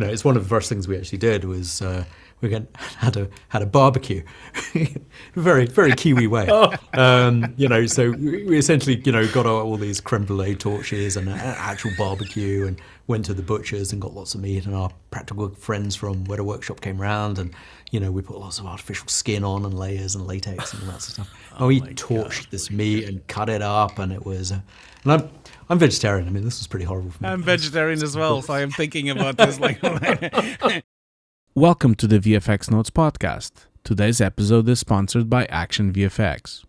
it's one of the first things we actually did was had a barbecue, very very Kiwi way. So we essentially got out all these creme brulee torches and an actual barbecue, and went to the butchers and got lots of meat. And our practical friends from Wētā Workshop came around, and we put lots of artificial skin on and layers and latex and all that sort of stuff. And we torched this meat and cut it up, and it was. And I'm vegetarian. I mean, this was pretty horrible for me. I'm vegetarian as well, so I'm thinking about this. Welcome to the VFX Notes Podcast. Today's episode is sponsored by Action VFX.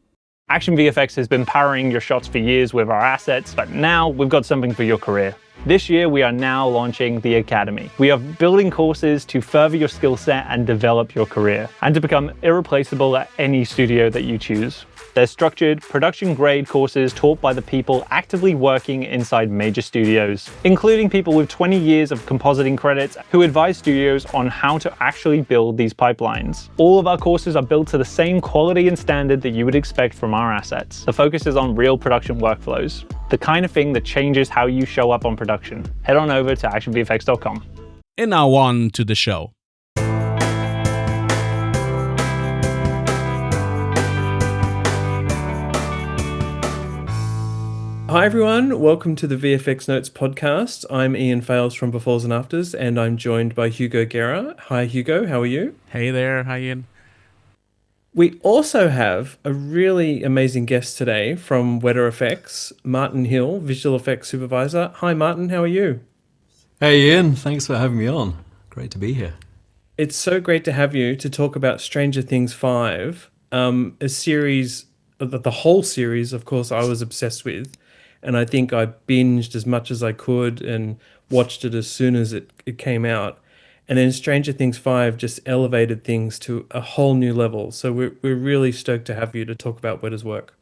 Action VFX has been powering your shots for years with our assets, but now we've got something for your career. This year, we are now launching the Academy. We are building courses to further your skill set and develop your career, and to become irreplaceable at any studio that you choose. They're structured, production-grade courses taught by the people actively working inside major studios, including people with 20 years of compositing credits who advise studios on how to actually build these pipelines. All of our courses are built to the same quality and standard that you would expect from our assets. The focus is on real production workflows, the kind of thing that changes how you show up on production. Head on over to actionvfx.com. And now on to the show. Hi everyone, welcome to the VFX Notes Podcast. I'm Ian Fales from Befores and Afters, and I'm joined by Hugo Guerra. Hi Hugo, how are you? Hey there, hi Ian. We also have a really amazing guest today from WetaFX, Martin Hill, Visual Effects Supervisor. Hi Martin, how are you? Hey Ian, thanks for having me on. Great to be here. It's so great to have you to talk about Stranger Things 5, a series, the whole series, of course, I was obsessed with. And I think I binged as much as I could and watched it as soon as it came out. And then Stranger Things 5 just elevated things to a whole new level. So we're really stoked to have you to talk about Wētā's work.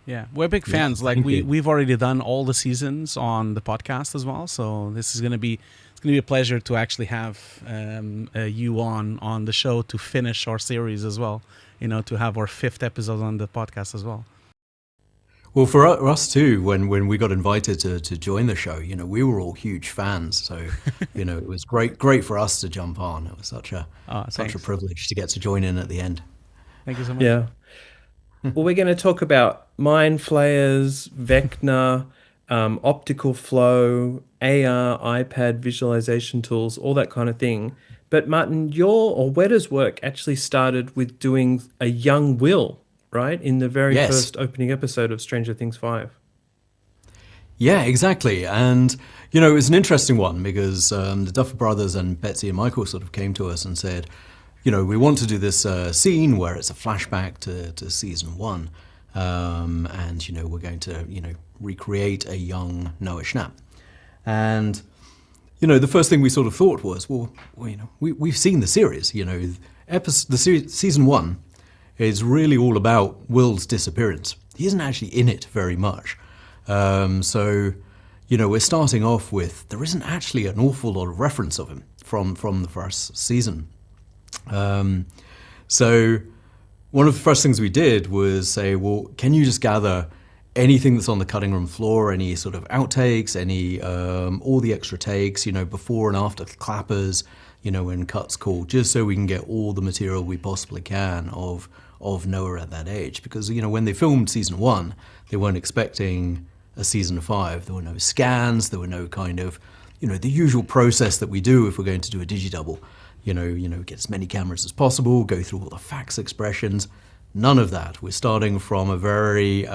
Yeah, we're big fans. We've already done all the seasons on the podcast as well. So this is going to be a pleasure to actually have you on the show to finish our series as well. To have our 5th episode on the podcast as well. Well, for us too, when we got invited to join the show, we were all huge fans. So, it was great for us to jump on. It was such a privilege to get to join in at the end. Thank you so much. Yeah. Well, we're going to talk about Mind Flayers, Vecna, Optical flow, AR, iPad visualization tools, all that kind of thing. But Martin, Wētā's work actually started with doing a young Will, right? In the very first opening episode of Stranger Things 5. Yeah, exactly. And, it was an interesting one because the Duffer Brothers and Betsy and Michael sort of came to us and said, we want to do this scene where it's a flashback to season 1. And, we're going to, recreate a young Noah Schnapp. And, the first thing we sort of thought was, we've seen the series, season 1 is really all about Will's disappearance. He isn't actually in it very much. So, we're starting off with, there isn't actually an awful lot of reference of him from the first season. So one of the first things we did was say, well, can you just gather anything that's on the cutting room floor, any sort of outtakes, any all the extra takes, before and after clappers, when cuts call, just so we can get all the material we possibly can of Noah at that age. Because, when they filmed season 1, they weren't expecting a season 5. There were no scans, there were no kind of, the usual process that we do if we're going to do a digidouble. Get as many cameras as possible, go through all the fax expressions. None of that. We're starting from a very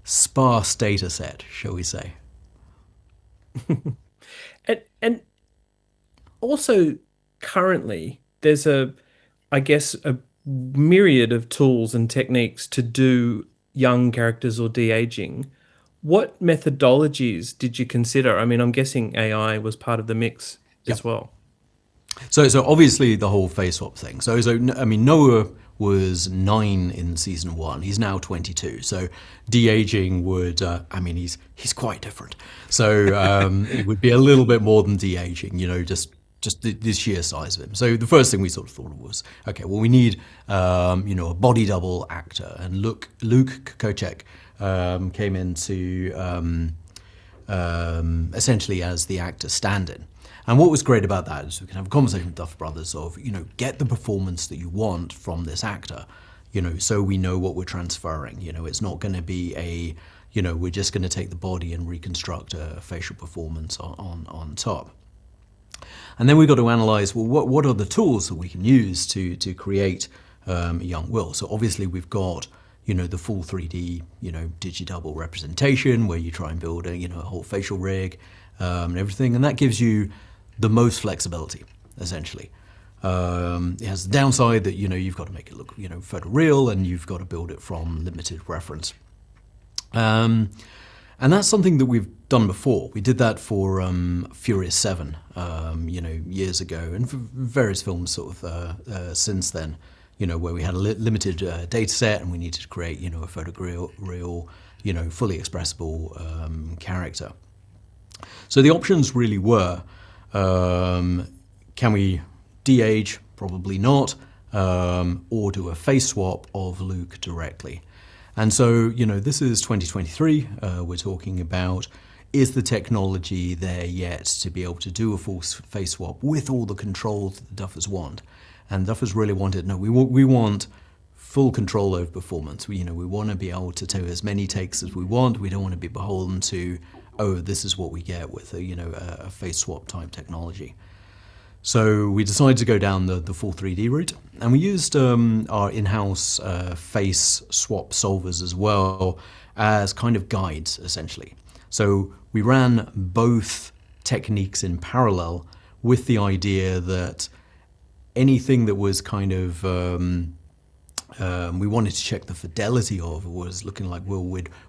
sparse data set, shall we say. and also currently there's a myriad of tools and techniques to do young characters or de-aging. What methodologies did you consider? I mean, I'm guessing AI was part of the mix as well. So obviously the whole face swap thing. So Noah was 9 in season 1. He's now 22. So de-aging would, he's quite different. So it would be a little bit more than de-aging, just the sheer size of him. So the first thing we sort of thought of was, okay, well, we need, a body double actor. And Luke Kokocek came in to essentially as the actor stand-in. And what was great about that is we can have a conversation with Duffer Brothers of, get the performance that you want from this actor, so we know what we're transferring. It's not going to be we're just going to take the body and reconstruct a facial performance on top. And then we've got to analyze, well, what are the tools that we can use to create a young Will? So obviously we've got, the full 3D, digidouble representation where you try and build a whole facial rig and everything. And that gives you the most flexibility, essentially. It has the downside that, you've got to make it look, photoreal, and you've got to build it from limited reference. And that's something that we've done before. We did that for Furious 7, years ago, and for various films sort of since then, where we had a limited data set and we needed to create, a photoreal, fully expressible character. So the options really were, can we de-age? Probably not, or do a face swap of Luke directly. And so, this is 2023, we're talking about, is the technology there yet to be able to do a full face swap with all the controls that the Duffers want? And Duffers really wanted, no, we want full control over performance. We want to be able to do as many takes as we want. We don't want to be beholden to, this is what we get with a face swap type technology. So we decided to go down the full 3D route, and we used our in-house face swap solvers as well as kind of guides, essentially. So we ran both techniques in parallel with the idea that anything that was kind of, we wanted to check the fidelity of, was looking like, well,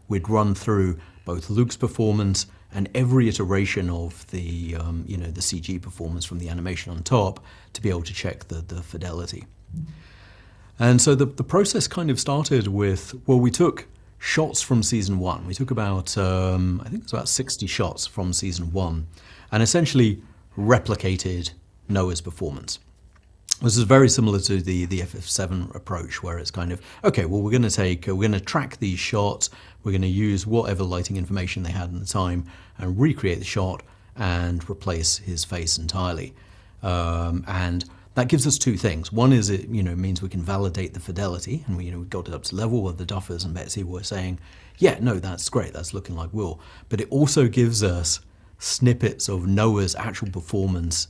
we'd run through both Luke's performance and every iteration of the the CG performance from the animation on top to be able to check the fidelity. And so the process kind of started with, well, we took shots from season 1. We took about, I think it's about 60 shots from season 1, and essentially replicated Noah's performance. This is very similar to the FF7 approach, where it's kind of, okay, well, we're going to track these shots, we're going to use whatever lighting information they had at the time and recreate the shot and replace his face entirely. And that gives us two things. One is it means we can validate the fidelity, and we got it up to level where the Duffers and Betsy were saying, yeah, no, that's great, that's looking like Will. But it also gives us snippets of Noah's actual performance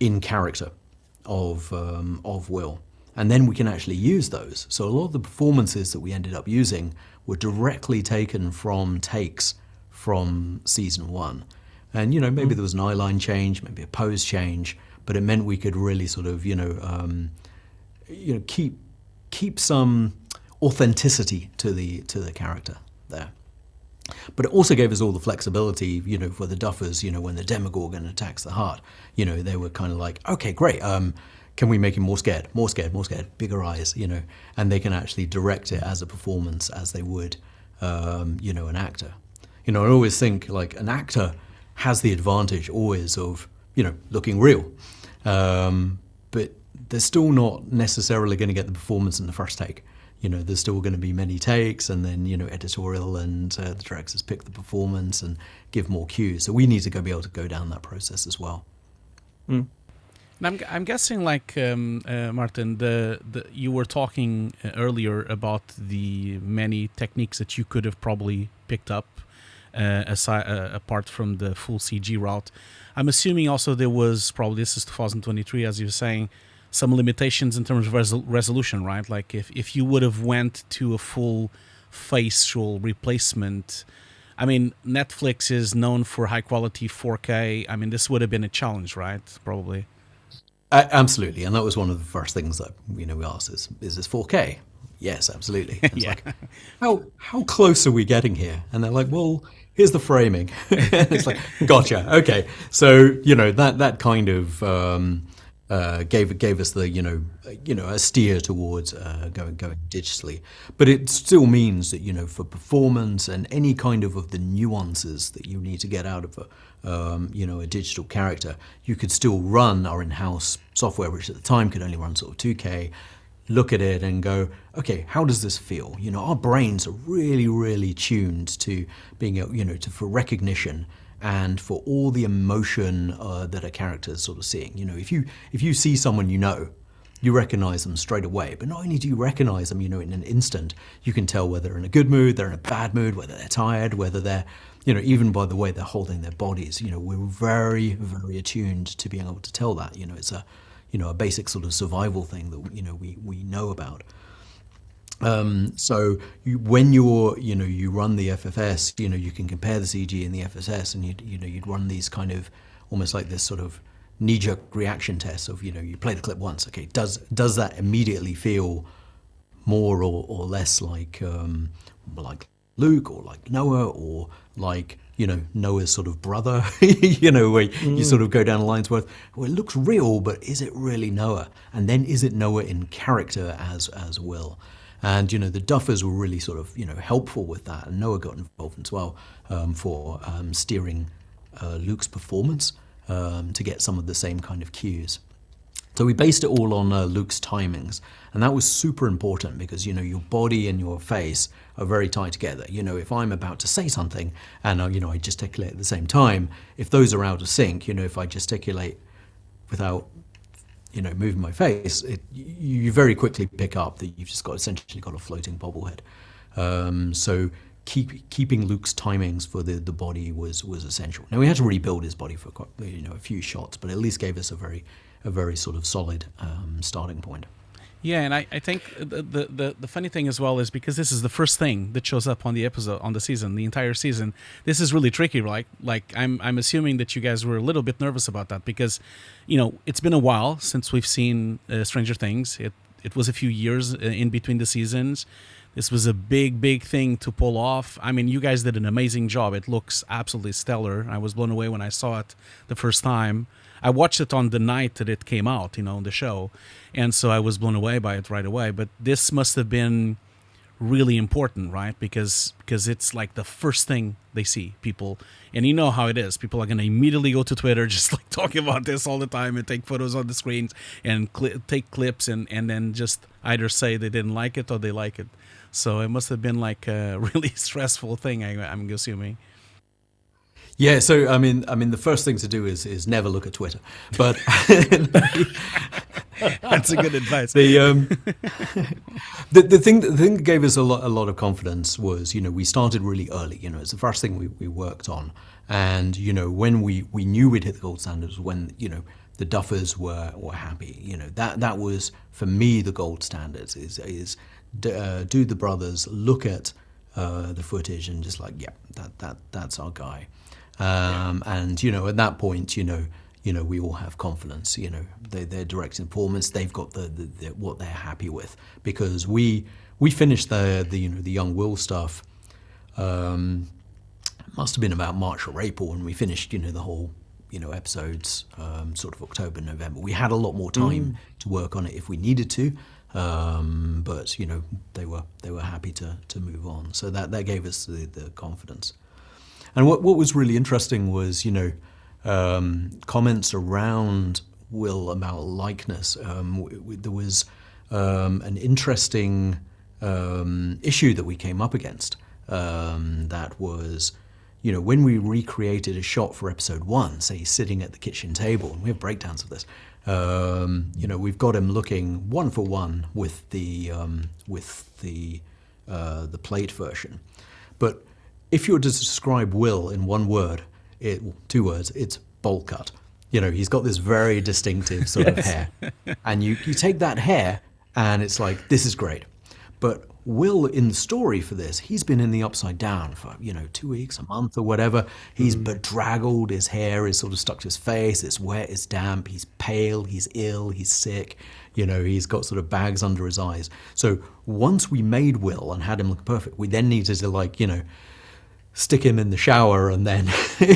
in character of Will, and then we can actually use those. So a lot of the performances that we ended up using were directly taken from takes from season 1, and maybe there was an eyeline change, maybe a pose change, but it meant we could really sort of keep some authenticity to the character there. But it also gave us all the flexibility, for the Duffers, when the Demogorgon attacks the heart, they were kind of like, okay, great, can we make him more scared, bigger eyes, and they can actually direct it as a performance as they would, an actor. I always think like an actor has the advantage always of, looking real, but they're still not necessarily going to get the performance in the first take. There's still going to be many takes, and then, editorial and the directors pick the performance and give more cues. So we need to be able to go down that process as well. Mm. And I'm guessing, like, Martin, you were talking earlier about the many techniques that you could have probably picked up apart from the full CG route. I'm assuming also there was probably, this is 2023, as you were saying, some limitations in terms of resolution, right? Like if you would have went to a full facial replacement, I mean, Netflix is known for high quality 4K. I mean, this would have been a challenge, right? Probably. Absolutely, and that was one of the first things that we asked: is this 4K? Yes, absolutely. It's yeah. Like, how close are we getting here? And they're like, well, here's the framing. It's like, gotcha. Okay, so that kind of gave us the a steer towards going digitally, but it still means that for performance and any kind of the nuances that you need to get out of a digital character, you could still run our in-house software, which at the time could only run sort of 2K, look at it and go, okay, how does this feel? You know, our brains are really, really tuned to being able, you know, for recognition and for all the emotion that a character is sort of seeing. You know, if you see someone you know, you recognize them straight away. But not only do you recognize them, you know, in an instant, you can tell whether they're in a good mood, they're in a bad mood, whether they're tired, whether they're, you know, even by the way they're holding their bodies. You know, we're very, very attuned to being able to tell that. You know, it's a, you know, a basic sort of survival thing that, you know, we know about. So when you run the FFS, you know, you can compare the CG and the FSS, and you'd run these kind of almost like this sort of knee-jerk reaction tests of, you know, you play the clip once, okay, does that immediately feel more or less like Luke or like Noah or like, you know, Noah's sort of brother, you know, where you sort of go down the lines where, well, it looks real, but is it really Noah? And then is it Noah in character as Will? And, you know, the Duffers were really sort of, you know, helpful with that. And Noah got involved as well for steering Luke's performance to get some of the same kind of cues. So we based it all on Luke's timings. And that was super important because, you know, your body and your face are very tied together. You know, if I'm about to say something and, you know, I gesticulate at the same time, if those are out of sync, you know, if I gesticulate without, you know, moving my face, you very quickly pick up that you've just essentially got a floating bobblehead. So keeping Luke's timings for the body was essential. Now we had to rebuild his body for quite, you know, a few shots, but at least gave us a very sort of solid starting point. Yeah, and I think the funny thing as well is because this is the first thing that shows up on the episode, on the season, the entire season. This is really tricky, right? Like I'm assuming that you guys were a little bit nervous about that because, you know, it's been a while since we've seen Stranger Things. It was a few years in between the seasons. This was a big thing to pull off. I mean, you guys did an amazing job. It looks absolutely stellar. I was blown away when I saw it the first time. I watched it on the night that it came out, you know, the show. And so I was blown away by it right away. But this must have been really important, right? Because it's like the first thing they see, people. And you know how it is. People are going to immediately go to Twitter, just like talking about this all the time and take photos on the screens and take clips and then just either say they didn't like it or they like it. So it must have been like a really stressful thing, I'm assuming. Yeah, so I mean, the first thing to do is never look at Twitter. But that's a good advice. The thing that gave us a lot of confidence was, you know, we started really early. You know, it's the first thing we worked on, and you know, when we knew we'd hit the gold standards, when, you know, the Duffers were happy. You know, that was for me the gold standards. Is do the brothers look at the footage and just like, yeah, that's our guy. And, you know, at that point, you know, we all have confidence. You know, they're direct performance. They've got the what they're happy with, because we finished the you know, the young Will stuff. Must have been about March or April when we finished, you know, the whole, you know, episodes, sort of October, November. We had a lot more time to work on it if we needed to. But, you know, they were happy to move on. So that gave us the confidence. And what was really interesting was, you know, comments around Will about likeness. There was an interesting issue that we came up against. That was, you know, when we recreated a shot for episode 1, say he's sitting at the kitchen table, and we have breakdowns of this. You know, we've got him looking one for one with the plate version, but if you were to describe Will in one word, 2 words, it's bowl cut. You know, he's got this very distinctive sort of hair, and you take that hair, and it's like, this is great. But Will, in the story for this, he's been in the upside down for, you know, 2 weeks, a month or whatever. He's bedraggled, his hair is sort of stuck to his face, it's wet, it's damp, he's pale, he's ill, he's sick, you know, he's got sort of bags under his eyes. So once we made Will and had him look perfect, we then needed to, like, you know, stick him in the shower and then,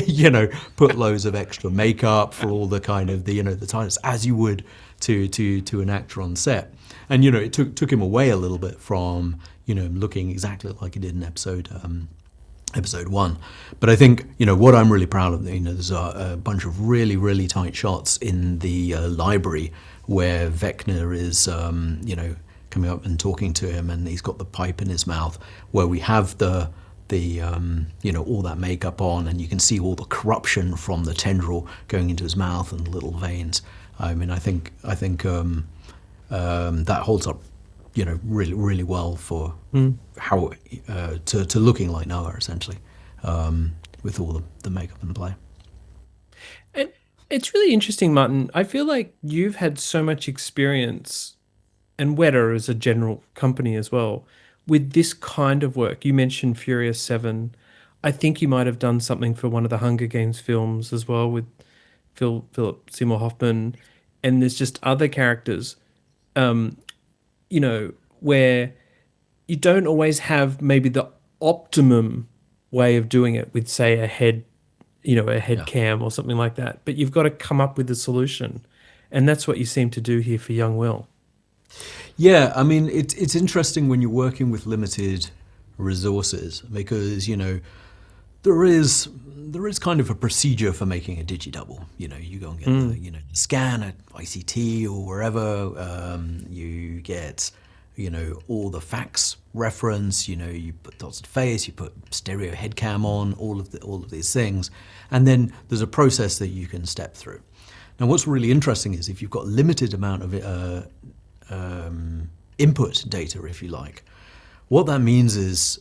you know, put loads of extra makeup for all the kind of the, you know, the tightness, as you would to an actor on set. And, you know, it took him away a little bit from, you know, looking exactly like he did in episode 1. But I think, you know, what I'm really proud of, you know, there's a bunch of really, really tight shots in the library where Vecna is, you know, coming up and talking to him, and he's got the pipe in his mouth, where we have the all that makeup on, and you can see all the corruption from the tendril going into his mouth and the little veins. I mean, I think that holds up, really, really well for how to looking like Noah, essentially, with all the makeup in play. And it's really interesting, Martin. I feel like you've had so much experience, and Wētā as a general company as well, with this kind of work. You mentioned Furious 7. I think you might have done something for one of the Hunger Games films as well with Philip Seymour Hoffman. And there's just other characters, where you don't always have maybe the optimum way of doing it with, say, a head cam or something like that. But you've got to come up with a solution. And that's what you seem to do here for Young Will. Yeah, I mean, it's interesting when you're working with limited resources, because, there is kind of a procedure for making a digidouble. You go and get the scan at ICT or wherever. You get, all the fax reference. You put dots and face. You put stereo head cam on. All of these things, and then there's a process that you can step through. Now, what's really interesting is if you've got limited amount of input data, if you like, what that means is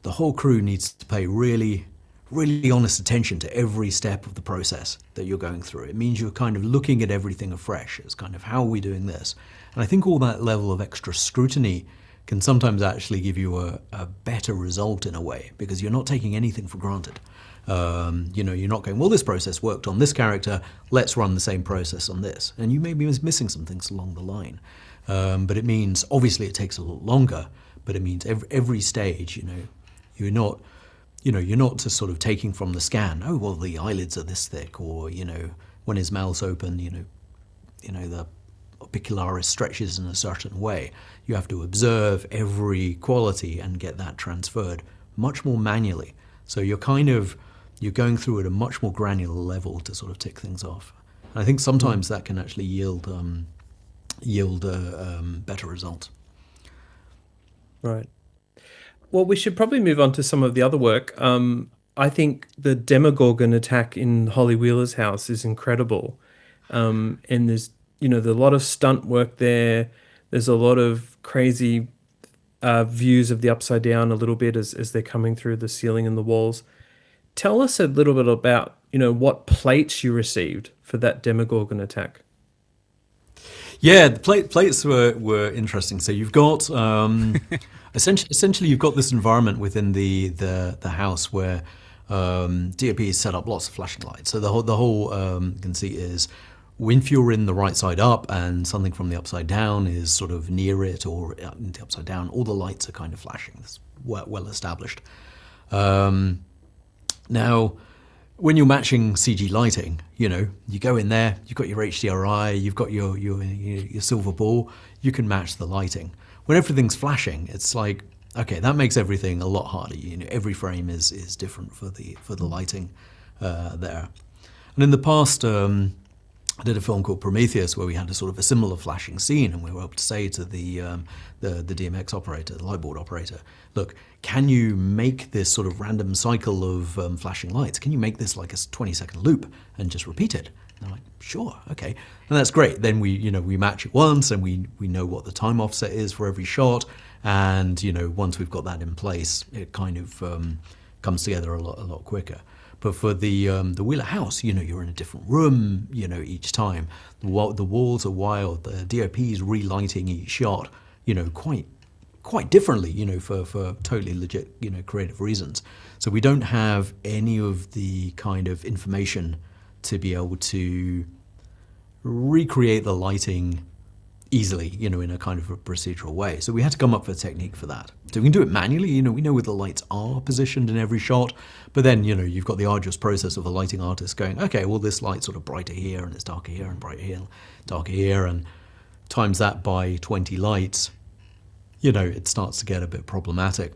the whole crew needs to pay really, really honest attention to every step of the process that you're going through. It means you're kind of looking at everything afresh. It's kind of, how are we doing this? And I think all that level of extra scrutiny can sometimes actually give you a better result in a way, because you're not taking anything for granted. You're not going, well, this process worked on this character, let's run the same process on this. And you may be missing some things along the line. But it means, obviously it takes a lot longer, but it means every stage, you're not just sort of taking from the scan, oh, well, the eyelids are this thick, or, when his mouth's open, the opicularis stretches in a certain way. You have to observe every quality and get that transferred much more manually. So you're going through at a much more granular level to sort of tick things off. And I think sometimes that can actually yield better results. Right. Well, we should probably move on to some of the other work. I think the Demogorgon attack in Holly Wheeler's house is incredible. And there's, there's a lot of stunt work there. There's a lot of crazy views of the upside down a little bit as they're coming through the ceiling and the walls. Tell us a little bit about, what plates you received for that Demogorgon attack. Yeah, the plates were interesting. So you've got essentially you've got this environment within the house where DOP has set up lots of flashing lights. So the whole you can see is, if you're in the right side up and something from the upside down is sort of near it or in the upside down, all the lights are kind of flashing. It's well established. Now, when you're matching CG lighting, you go in there, you've got your HDRI, you've got your silver ball, you can match the lighting. When everything's flashing, it's like, okay, that makes everything a lot harder. Every frame is different for the lighting there. And in the past, I did a film called Prometheus where we had a sort of a similar flashing scene, and we were able to say to the DMX operator, the lightboard operator, look, can you make this sort of random cycle of flashing lights? Can you make this like a 20-second loop and just repeat it? And they're like, sure, okay. And that's great. Then we match it once, and we know what the time offset is for every shot. And, once we've got that in place, it kind of comes together a lot quicker. But for the Wheeler house, you're in a different room, each time. The walls are wild. The DOP is relighting each shot, quite differently, for totally legit, creative reasons. So we don't have any of the kind of information to be able to recreate the lighting easily, in a kind of a procedural way. So we had to come up with a technique for that. So we can do it manually, we know where the lights are positioned in every shot, but then, you've got the arduous process of a lighting artist going, okay, well, this light's sort of brighter here, and it's darker here, and brighter here, darker here, and times that by 20 lights, it starts to get a bit problematic.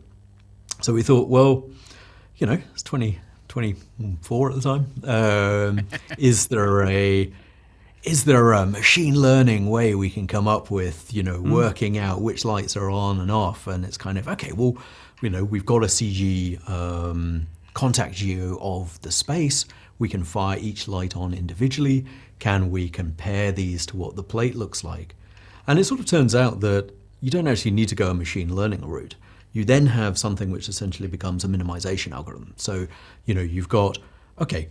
So we thought, well, it's 2024 at the time. Is is there a machine learning way we can come up with, working out which lights are on and off? And it's kind of, okay, well, we've got a CG contact geo of the space. We can fire each light on individually. Can we compare these to what the plate looks like? And it sort of turns out that you don't actually need to go a machine learning route. You then have something which essentially becomes a minimization algorithm. So, you've got, okay,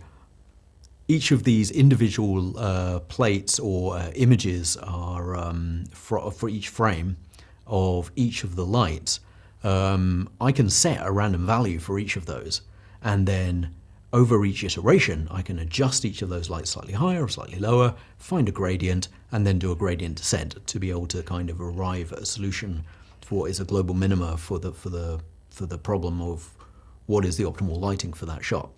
each of these individual plates or images are for each frame of each of the lights. I can set a random value for each of those, and then over each iteration, I can adjust each of those lights slightly higher or slightly lower, find a gradient, and then do a gradient descent to be able to kind of arrive at a solution for what is a global minima for the problem of what is the optimal lighting for that shot.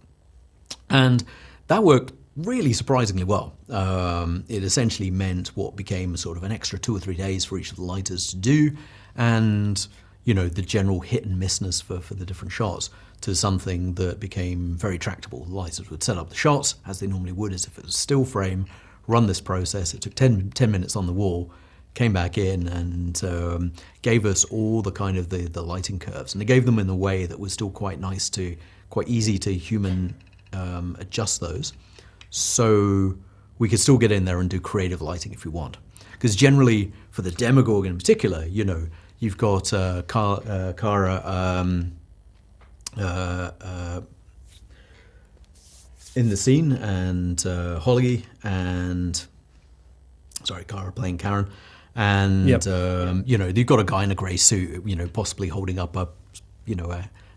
And that worked really surprisingly well. It essentially meant what became sort of an extra 2 or 3 days for each of the lighters to do, and the general hit and missness for the different shots to something that became very tractable. The lighters would set up the shots as they normally would as if it was a still frame, run this process. It took 10 minutes on the wall, came back in and gave us all the kind of the lighting curves. And it gave them in a way that was still quite easy to human adjust those. So we could still get in there and do creative lighting if we want. Because generally, for the Demogorgon in particular, you've got Kara in the scene, and Holly, and Kara playing Karen, and Yep. You've got a guy in a grey suit, possibly holding up a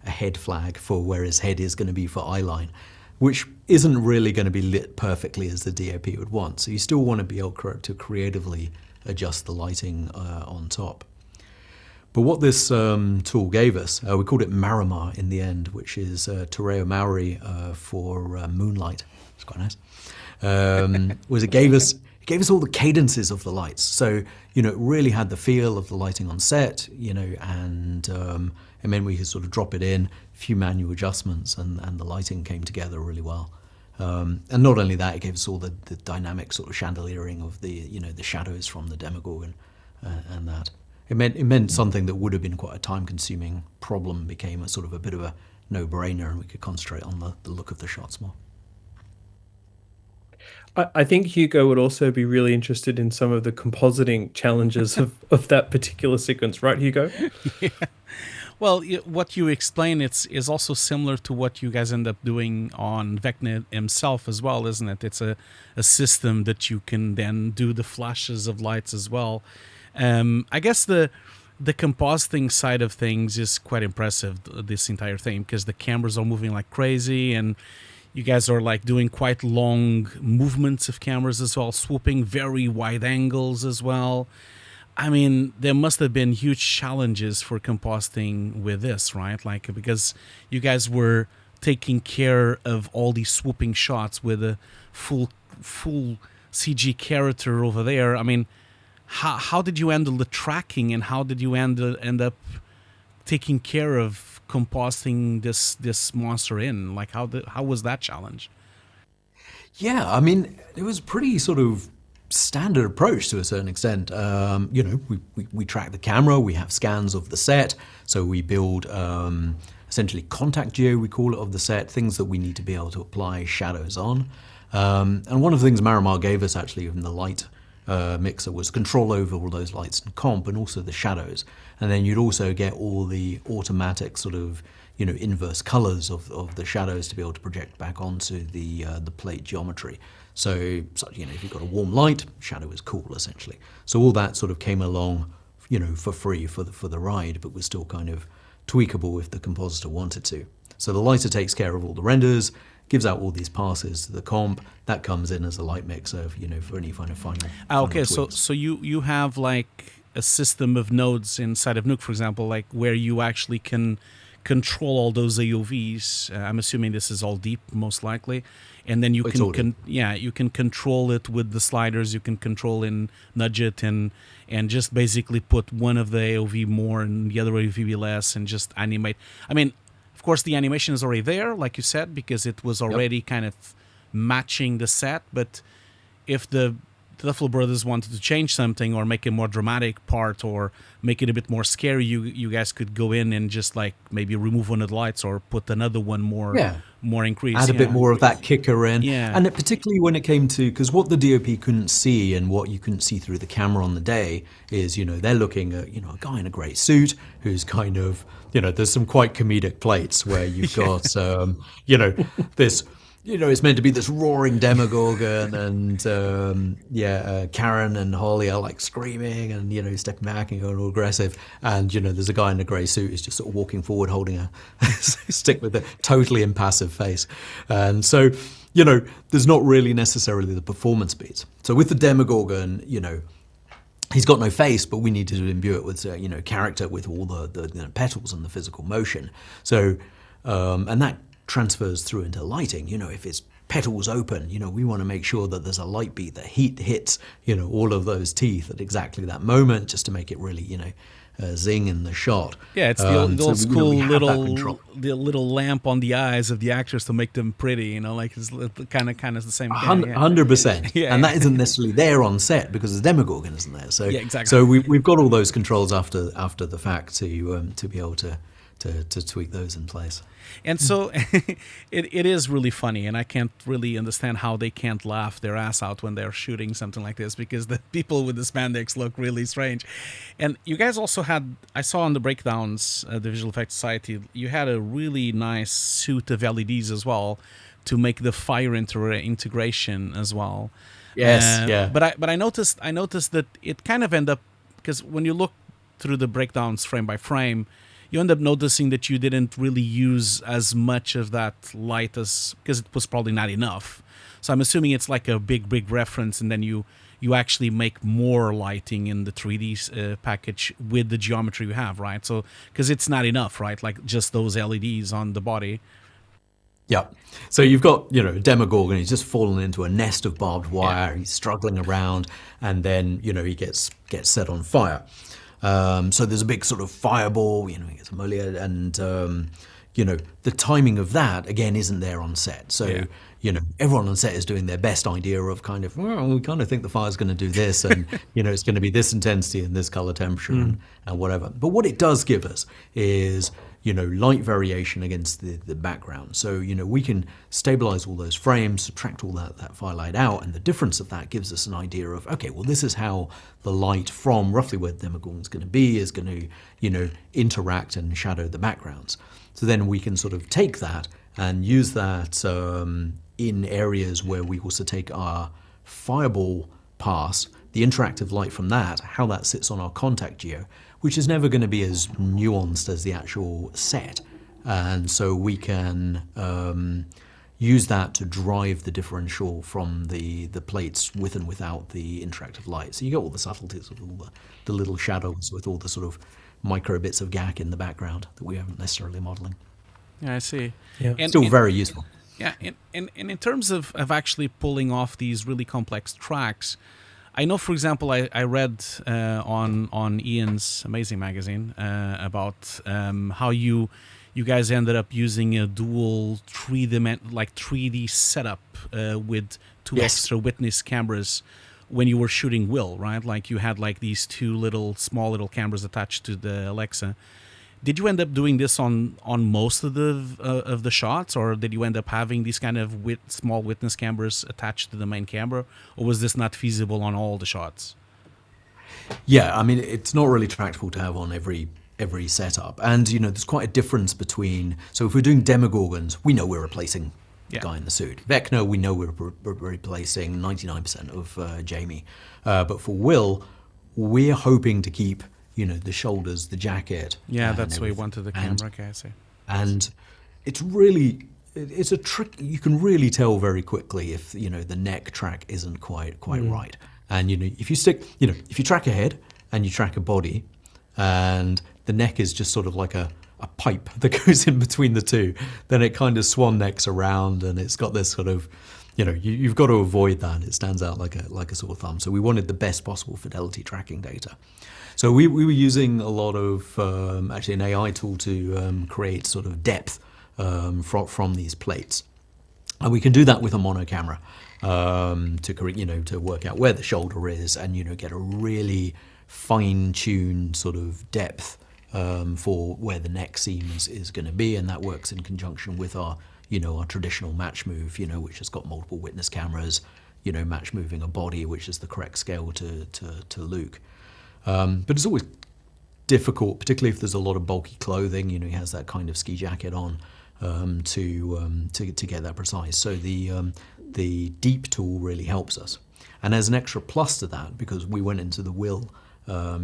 head flag for where his head is going to be for eyeline, which isn't really going to be lit perfectly as the DOP would want. So you still want to be able to creatively adjust the lighting on top. But what this tool gave us, we called it Marimar in the end, which is Tereo Maori for moonlight. It's quite nice. Was it gave us all the cadences of the lights. So, it really had the feel of the lighting on set, and it meant we could sort of drop it in, a few manual adjustments, and the lighting came together really well. And not only that, it gave us all the dynamic sort of chandeliering of the shadows from the Demogorgon and that. It meant something that would have been quite a time-consuming problem became a sort of a bit of a no-brainer, and we could concentrate on the look of the shots more. I think Hugo would also be really interested in some of the compositing challenges of that particular sequence, right, Hugo? Yeah. Well, what you explain is also similar to what you guys end up doing on Vecna himself as well, isn't it? It's a system that you can then do the flashes of lights as well. I guess the compositing side of things is quite impressive, this entire thing, because the cameras are moving like crazy, and you guys are like doing quite long movements of cameras as well, swooping very wide angles as well. I mean, there must have been huge challenges for compositing with this, right? Like, because you guys were taking care of all these swooping shots with a full CG character over there. I mean, how did you handle the tracking, and how did you end up taking care of compositing this monster in? Like, how was that challenge? Yeah, I mean, it was pretty sort of standard approach to a certain extent. We track the camera, we have scans of the set, so we build essentially contact geo, we call it, of the set, things that we need to be able to apply shadows on. And one of the things Marimar gave us actually in the light mixer was control over all those lights and comp, and also the shadows. And then you'd also get all the automatic sort of inverse colors of the shadows to be able to project back onto the plate geometry. So if you've got a warm light, shadow is cool essentially. So all that sort of came along, for free for the ride, but was still kind of tweakable if the compositor wanted to. So the lighter takes care of all the renders, gives out all these passes to the comp. That comes in as a light mixer, for any kind of final. Okay, tweaks. so you have like a system of nodes inside of Nuke, for example, like where you actually can control all those AOVs. I'm assuming this is all deep, most likely, and then you you can control it with the sliders. You can control and nudge it, and just basically put one of the AOV more and the other AOV less, and just animate. I mean, of course, the animation is already there, like you said, because it was already kind of matching the set. But if the the Duffer Brothers wanted to change something or make a more dramatic part or make it a bit more scary, you guys could go in and just like maybe remove one of the lights or put another one more increased. Add a bit more of that kicker in. Yeah. And particularly when it came to, because what the DOP couldn't see and what you couldn't see through the camera on the day is, they're looking at, a guy in a great suit who's kind of, there's some quite comedic plates where you've got, this, it's meant to be this roaring Demogorgon and, Karen and Holly are like screaming and, stepping back and going all aggressive. And, there's a guy in a grey suit who's just sort of walking forward holding a stick with a totally impassive face. And so, there's not really necessarily the performance beats. So with the Demogorgon, he's got no face, but we needed to imbue it with, character with all the petals and the physical motion. So, and that transfers through into lighting. If it's petals open, we want to make sure that there's a light beat, that heat hits, all of those teeth at exactly that moment, just to make it really, zing in the shot. Yeah, it's the old school the little lamp on the eyes of the actors to make them pretty, like it's kind of the same thing. 100%. Yeah. And that isn't necessarily there on set because the Demogorgon isn't there. So, yeah, exactly. So we've got all those controls after the fact to be able to tweak those in place. And so it is really funny, and I can't really understand how they can't laugh their ass out when they're shooting something like this, because the people with the spandex look really strange. And you guys also had, I saw on the breakdowns, the Visual Effects Society, you had a really nice suite of LEDs as well to make the fire integration as well. Yes, yeah. But I noticed that it kind of ended up, because when you look through the breakdowns frame by frame, you end up noticing that you didn't really use as much of that light because it was probably not enough. So I'm assuming it's like a big reference, and then you actually make more lighting in the 3D package with the geometry you have, right? So because it's not enough, right? Like just those LEDs on the body. Yeah. So you've got, Demogorgon, he's just fallen into a nest of barbed wire. Yeah. He's struggling around, and then, he gets set on fire. So there's a big sort of fireball, he gets a moliere, and, the timing of that, again, isn't there on set. So, everyone on set is doing their best idea of kind of, well, we kind of think the fire's going to do this, and, it's going to be this intensity and this color temperature and whatever. But what it does give us is, light variation against the background. So, we can stabilize all those frames, subtract all that firelight out, and the difference of that gives us an idea of, okay, well, this is how the light from roughly where the Demogorgon's going to be is going to, interact and shadow the backgrounds. So then we can sort of take that and use that in areas where we also take our fireball pass, the interactive light from that, how that sits on our contact geo, which is never going to be as nuanced as the actual set. And so we can use that to drive the differential from the plates with and without the interactive light. So you get all the subtleties of all the little shadows with all the sort of micro bits of gack in the background that we haven't necessarily modeling. Yeah, I see. Yeah. Still very useful. Yeah, and in terms of actually pulling off these really complex tracks, I know, for example, I read on Ian's amazing magazine about how you guys ended up using a dual 3D setup with two extra witness cameras when you were shooting Will, right? Like you had like these two small little cameras attached to the Alexa. Did you end up doing this on most of the shots, or did you end up having these kind of small witness cameras attached to the main camera, or was this not feasible on all the shots? Yeah, I mean, it's not really practical to have on every setup, and there's quite a difference between. So if we're doing Demogorgons, we know we're replacing the guy in the suit. Vecna, we know we're replacing 99% of Jamie, but for Will, we're hoping to keep the shoulders, the jacket. Yeah, that's why you wanted the camera, okay, I see. And it's a trick. You can really tell very quickly if, the neck track isn't quite right. And, if you track a head and you track a body and the neck is just sort of like a pipe that goes in between the two, then it kind of swan necks around and it's got this sort of, you've got to avoid that. It stands out like a sore thumb. So we wanted the best possible fidelity tracking data. So we were using a lot of actually an AI tool to create sort of depth from these plates. And we can do that with a mono camera to work out where the shoulder is and, get a really fine-tuned sort of depth for where the neck seam is going to be. And that works in conjunction with our traditional match move, which has got multiple witness cameras, match moving a body, which is the correct scale to Luke. But it's always difficult, particularly if there's a lot of bulky clothing. He has that kind of ski jacket on to get that precise. So the deep tool really helps us. And as an extra plus to that, because we went into the Will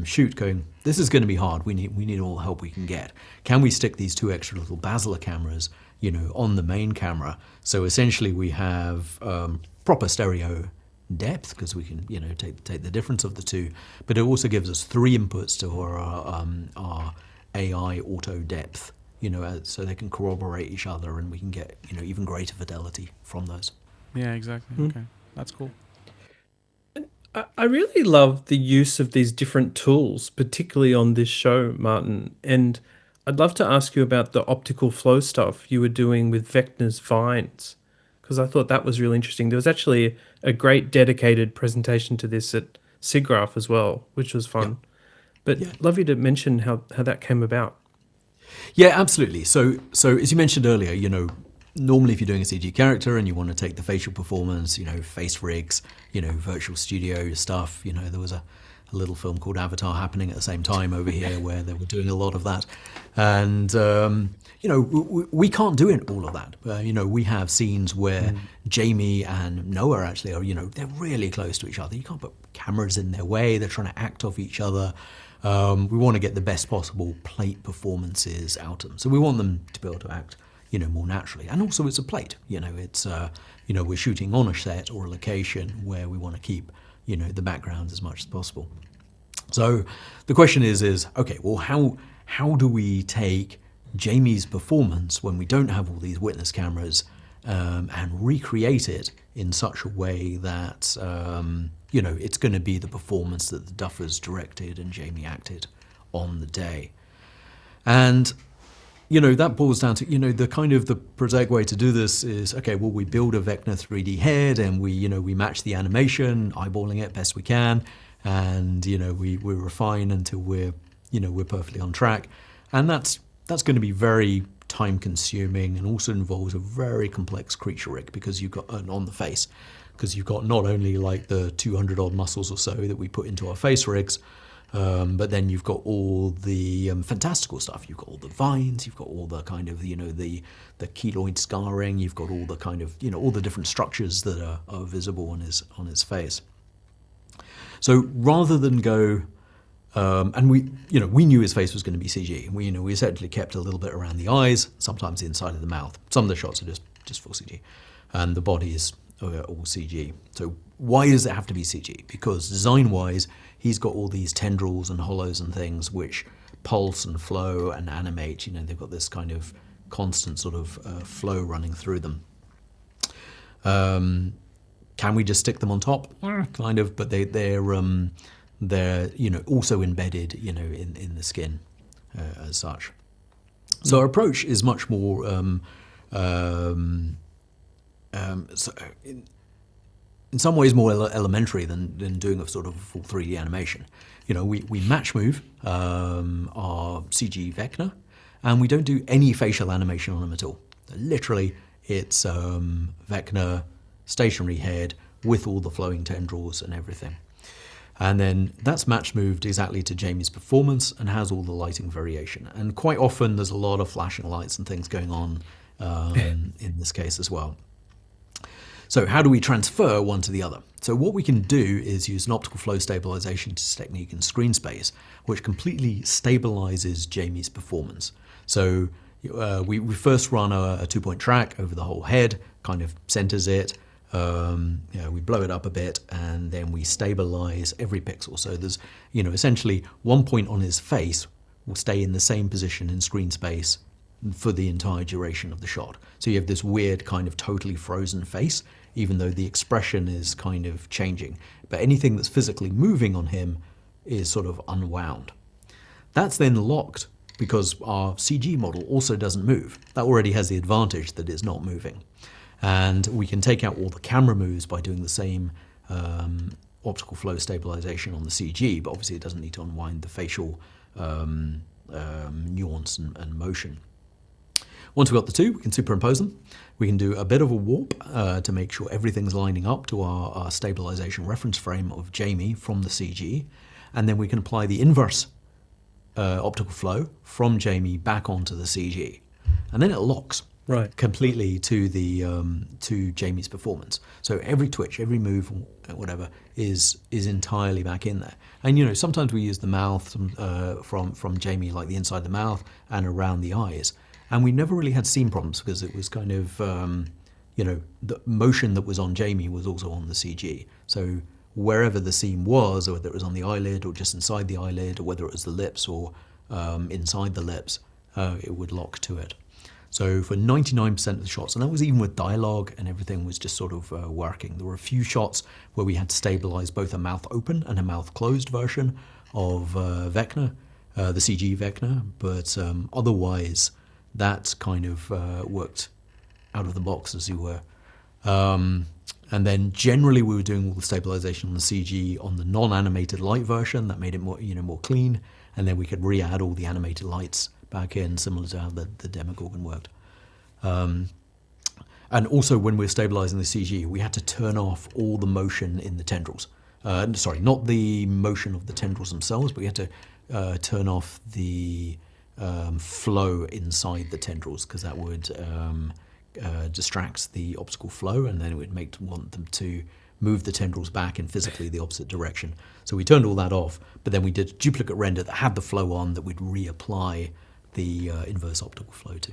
shoot going, this is going to be hard. We need all the help we can get. Can we stick these 2 extra little Basilar cameras, on the main camera? So essentially we have proper stereo depth, because we can take the difference of the 2, but it also gives us 3 inputs to our AI auto depth, so they can corroborate each other, and we can get even greater fidelity from those. Yeah, exactly. Okay, that's cool. I really love the use of these different tools, particularly on this show, Martin. And I'd love to ask you about the optical flow stuff you were doing with Vecna's vines, because I thought that was really interesting. There was actually a great dedicated presentation to this at SIGGRAPH as well, which was fun. Yeah. But love you to mention how that came about. Yeah, absolutely. So as you mentioned earlier, normally if you're doing a CG character and you want to take the facial performance, face rigs, virtual studio stuff, there was a little film called Avatar happening at the same time over here where they were doing a lot of that. And, we can't do all of that. We have scenes where Jamie and Noah actually are, they're really close to each other. You can't put cameras in their way. They're trying to act off each other. We want to get the best possible plate performances out of them. So we want them to be able to act more naturally. And also it's a plate, it's, we're shooting on a set or a location where we want to keep, the background as much as possible. So the question is, okay, well, how do we take Jamie's performance when we don't have all these witness cameras and recreate it in such a way that, it's going to be the performance that the Duffers directed and Jamie acted on the day. And that boils down to, the prosaic way to do this is, okay, well, we build a Vecna 3D head and we match the animation, eyeballing it best we can. And, we refine until we're perfectly on track. And that's going to be very time consuming and also involves a very complex creature rig because you've got on the face, because you've got not only like the 200 odd muscles or so that we put into our face rigs, but then you've got all the fantastical stuff. You've got all the vines, you've got all the kind of, the keloid scarring, you've got all the kind of, all the different structures that are visible on his face. So rather than go, and we knew his face was going to be CG. We essentially kept a little bit around the eyes, sometimes the inside of the mouth. Some of the shots are just full CG, and the body is all CG. So why does it have to be CG? Because design-wise, he's got all these tendrils and hollows and things which pulse and flow and animate. They've got this kind of constant sort of flow running through them. Can we just stick them on top? Kind of, but they're also embedded in the skin as such. So our approach is much more in some ways more elementary than doing a sort of full 3D animation. We match move our CG Vecna, and we don't do any facial animation on them at all. Literally, it's Vecna, stationary head with all the flowing tendrils and everything. And then that's match moved exactly to Jamie's performance and has all the lighting variation. And quite often there's a lot of flashing lights and things going on in this case as well. So how do we transfer one to the other? So what we can do is use an optical flow stabilization technique in screen space, which completely stabilizes Jamie's performance. So we first run a 2-point track over the whole head, kind of centers it. We blow it up a bit and then we stabilize every pixel. So there's, essentially 1 point on his face will stay in the same position in screen space for the entire duration of the shot. So you have this weird kind of totally frozen face, even though the expression is kind of changing. But anything that's physically moving on him is sort of unwound. That's then locked because our CG model also doesn't move. That already has the advantage that it's not moving. And we can take out all the camera moves by doing the same optical flow stabilization on the CG, but obviously it doesn't need to unwind the facial nuance and motion. Once we've got the two, we can superimpose them. We can do a bit of a warp to make sure everything's lining up to our stabilization reference frame of Jamie from the CG. And then we can apply the inverse optical flow from Jamie back onto the CG. And then it locks completely to the to Jamie's performance. So every twitch, every move, whatever, is entirely back in there. And sometimes we use the mouth from Jamie, like the inside the mouth and around the eyes. And we never really had scene problems because it was kind of, the motion that was on Jamie was also on the CG. So wherever the seam was, or whether it was on the eyelid or just inside the eyelid, or whether it was the lips or inside the lips, it would lock to it. So for 99% of the shots, and that was even with dialogue and everything was just sort of working. There were a few shots where we had to stabilize both a mouth open and a mouth closed version of Vecna, the CG Vecna, but otherwise that kind of worked out of the box, as you were. And then generally we were doing all the stabilization on the CG on the non-animated light version. That made it more, more clean. And then we could re-add all the animated lights back in, similar to how the Demogorgon worked. And also when we were stabilizing the CG, we had to turn off all the motion in the tendrils. Sorry, not the motion of the tendrils themselves, but we had to turn off the flow inside the tendrils, because that would distract the optical flow, and then it would want them to move the tendrils back in physically the opposite direction. So we turned all that off, but then we did a duplicate render that had the flow on that we'd reapply the inverse optical flow to.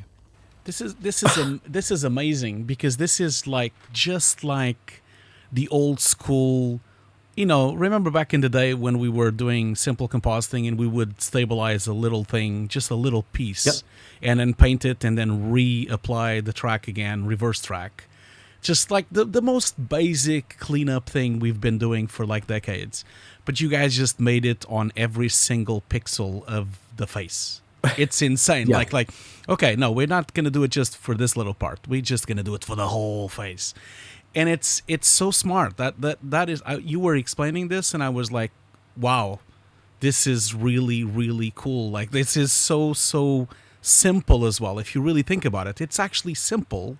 This is amazing, because this is just like the old school. Remember back in the day when we were doing simple compositing and we would stabilize a little thing, just a little piece, and then paint it and then reapply the track again, reverse track. Just like the most basic cleanup thing we've been doing for decades. But you guys just made it on every single pixel of the face. It's insane. Yeah. Okay, no, we're not going to do it just for this little part. We're just going to do it for the whole face. And it's so smart. That is, you were explaining this and I was like, wow, this is really, really cool. This is so simple as well. If you really think about it, it's actually simple.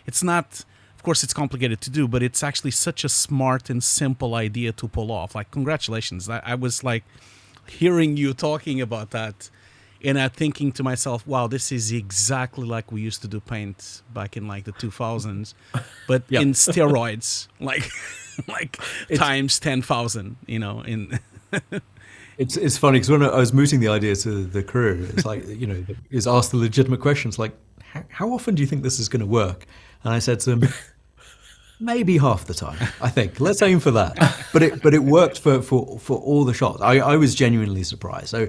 It's not, of course it's complicated to do, but it's actually such a smart and simple idea to pull off. Congratulations. I was hearing you talking about that, and I'm thinking to myself, wow, this is exactly like we used to do paint back in the 2000s, but in steroids, times 10,000, in It's funny because when I was mooting the idea to the crew, it's is asked the legitimate questions how often do you think this is going to work? And I said to them, maybe half the time, I think. Let's aim for that. But it worked for all the shots. I was genuinely surprised. So,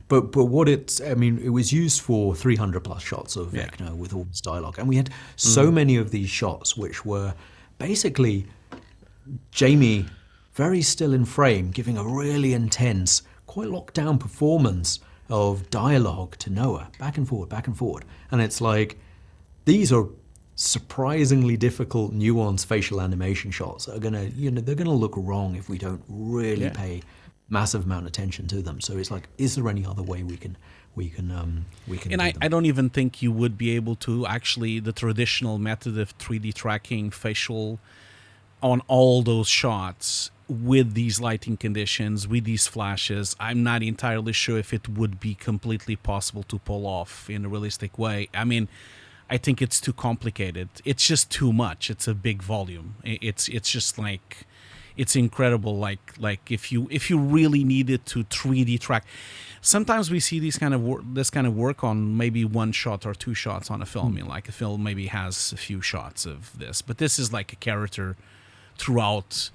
but what it was used for 300 plus shots of Vecna with all this dialogue, and we had so many of these shots which were basically Jamie very still in frame, giving a really intense, quite locked down performance of dialogue to Noah, back and forward. And it's these are surprisingly difficult, nuanced facial animation shots that are they're gonna look wrong if we don't really pay massive amount of attention to them. So it's is there any other way we can and do I don't even think you would be able to actually the traditional method of 3D tracking facial on all those shots with these lighting conditions, with these flashes. I'm not entirely sure if it would be completely possible to pull off in a realistic way. I think it's too complicated. It's just too much. It's a big volume. It's just it's incredible. If you really needed to 3D track, sometimes we see this kind of work on maybe one shot or two shots on a film. A film maybe has a few shots of this, but this is a character throughout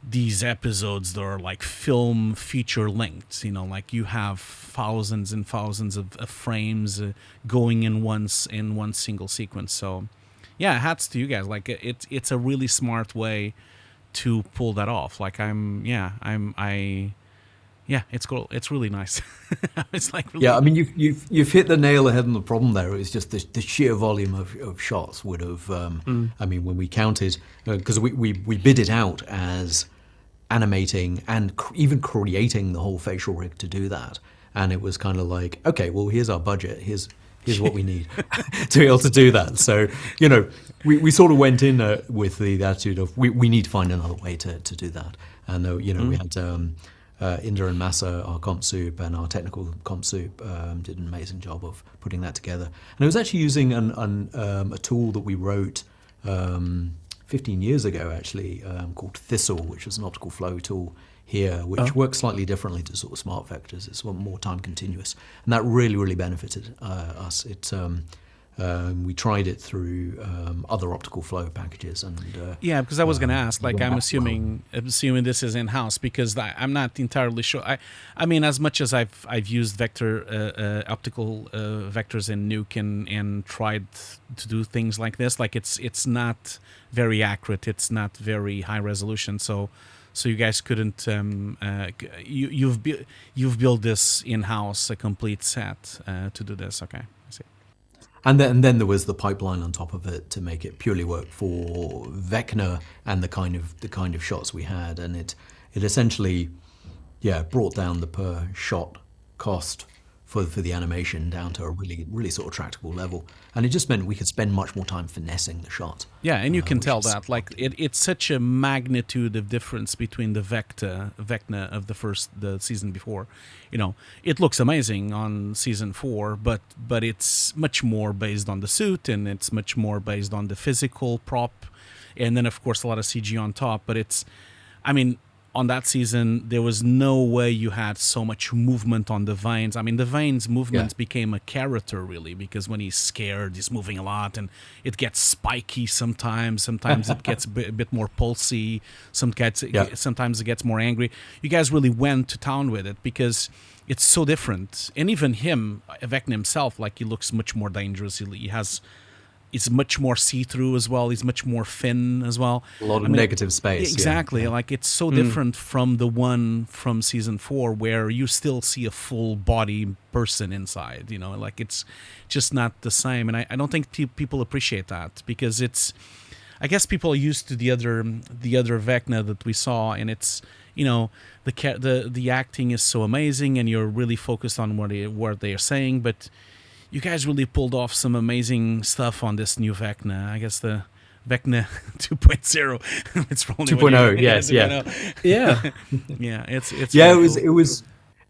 these episodes that are film feature length. You have thousands and thousands of frames going in one single sequence. So yeah, hats to you guys. It's a really yeah, it's cool. It's really nice. It's like really Yeah, I mean, you've hit the nail ahead on the problem there. It was just the sheer volume of shots would have. I mean, when we counted, because we bid it out as animating and even creating the whole facial rig to do that, and it was kind of like, okay, well, here's our budget. Here's what we need to be able to do that. So, you know, we sort of went in with the attitude of we need to find another way to do that. And you know, we had Inda and Massa, our comp soup, and our technical comp soup did an amazing job of putting that together. And it was actually using a tool that we wrote 15 years ago, actually, called Thistle, which is an optical flow tool here, which works slightly differently to sort of smart vectors. It's more time continuous, and that really benefited us. We tried it through other optical flow packages, and yeah, because I was going to ask, like, I'm assuming this is in house, because I'm not entirely sure. I mean, as much as I've used vector optical vectors in Nuke and tried to do things like this, like it's not very accurate. It's not very high resolution. So you guys couldn't. You've built this in house, a complete set to do this. Okay, I see. And then there was the pipeline on top of it to make it purely work for Vecna and the kind of shots we had, and it essentially, brought down the per shot cost for the animation down to a really sort of tractable level, and it just meant we could spend much more time finessing the shot. Yeah, and you can tell that, like, it's such a magnitude of difference between the Vecna of the season before. You know, it looks amazing on season 4, but it's much more based on the suit, and it's much more based on the physical prop, and then of course a lot of CG on top. But on that season, there was no way you had so much movement on the veins. I mean, the veins movements became a character, really, because when he's scared, he's moving a lot, and it gets spiky sometimes. Sometimes it gets a bit more pulsy. Sometimes it gets more angry. You guys really went to town with it because it's so different. And even him, Vecna himself, like, he looks much more dangerous. It's much more see-through as well. He's much more thin as well. A lot of negative space. Exactly. Yeah. Like, it's so different from the one from season 4 where you still see a full body person inside, you know, like, it's just not the same. And I don't think people appreciate that, because I guess people are used to the other Vecna that we saw, and it's, you know, the acting is so amazing and you're really focused on what they are saying, but you guys really pulled off some amazing stuff on this new Vecna. I guess the Vecna 2.0. It's probably 2.0. Yes, yeah. Yeah. Yeah, it's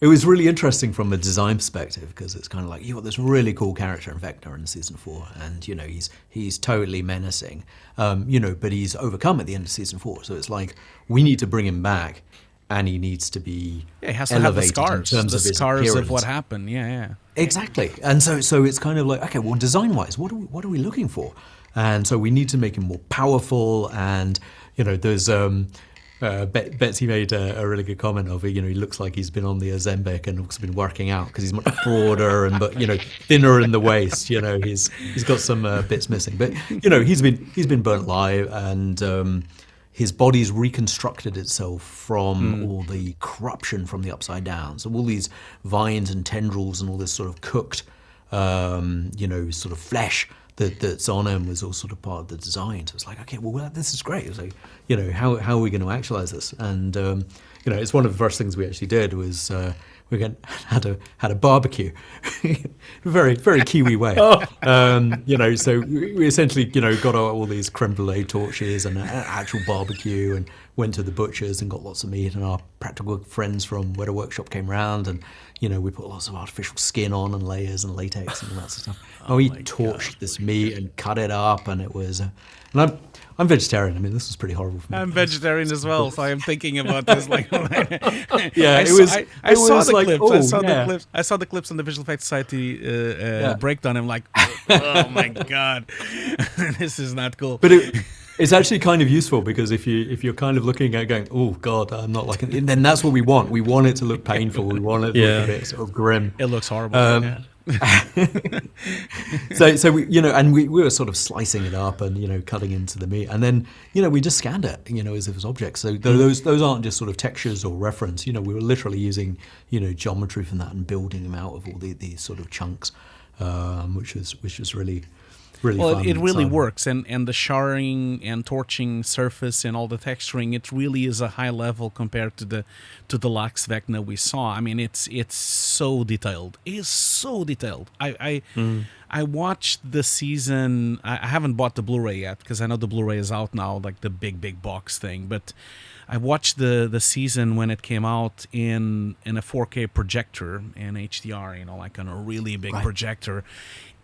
it was really interesting from a design perspective, because it's kind of like, you got this really cool character in Vecna in season 4, and you know, he's totally menacing. You know, but he's overcome at the end of season 4. So it's like, we need to bring him back, and he needs to be he has to have the scars, in terms of his scars appearance. of what happened. Yeah. Exactly. And so it's kind of like, okay, well, design-wise, what are we looking for? And so we need to make him more powerful. And you know, there's Betsy made a really good comment of it. You know, he looks like he's been on the Ozempic and also been working out, because he's much broader and but you know, thinner in the waist. You know, he's got some bits missing, but you know, he's been burnt alive, and his body's reconstructed itself from all the corruption from the Upside Down. So all these vines and tendrils and all this sort of cooked, you know, sort of flesh that's on him was all sort of part of the design. So it's like, okay, well, this is great. It's like, you know, how are we going to actualize this? And you know, it's one of the first things we actually did was we had a barbecue, very Kiwi way. You know, so we essentially, you know, got all these creme brulee torches and an actual barbecue, and went to the butchers and got lots of meat. And our practical friends from Weta Workshop came around, and you know, we put lots of artificial skin on and layers and latex and all that sort of stuff. And we torched this meat and cut it up, and it was. And I'm vegetarian. I mean, this was pretty horrible for me. I'm vegetarian as well, so I'm thinking about this. Like, yeah, I saw the clips. I saw the clips on the Visual Effects Society breakdown. I'm like, oh my god, this is not cool. But it's actually kind of useful, because if you're kind of looking at going, oh god, I'm not liking it, then that's what we want. We want it to look painful. We want it to look a bit sort of grim. It looks horrible. So we, and we were sort of slicing it up and, cutting into the meat. And then, we just scanned it, as if it was objects. So those aren't just sort of textures or reference. We were literally using, geometry from that and building them out of all these sort of chunks, which was really well, fun. it really works, and the sharding and torching surface and all the texturing, it really is a high level compared to the Lux Vecna we saw. I mean, it's so detailed. It is so detailed. I watched the season. I haven't bought the Blu-ray yet because I know the Blu-ray is out now, like the big box thing. But I watched the season when it came out in a 4K projector and HDR, like on a really big projector.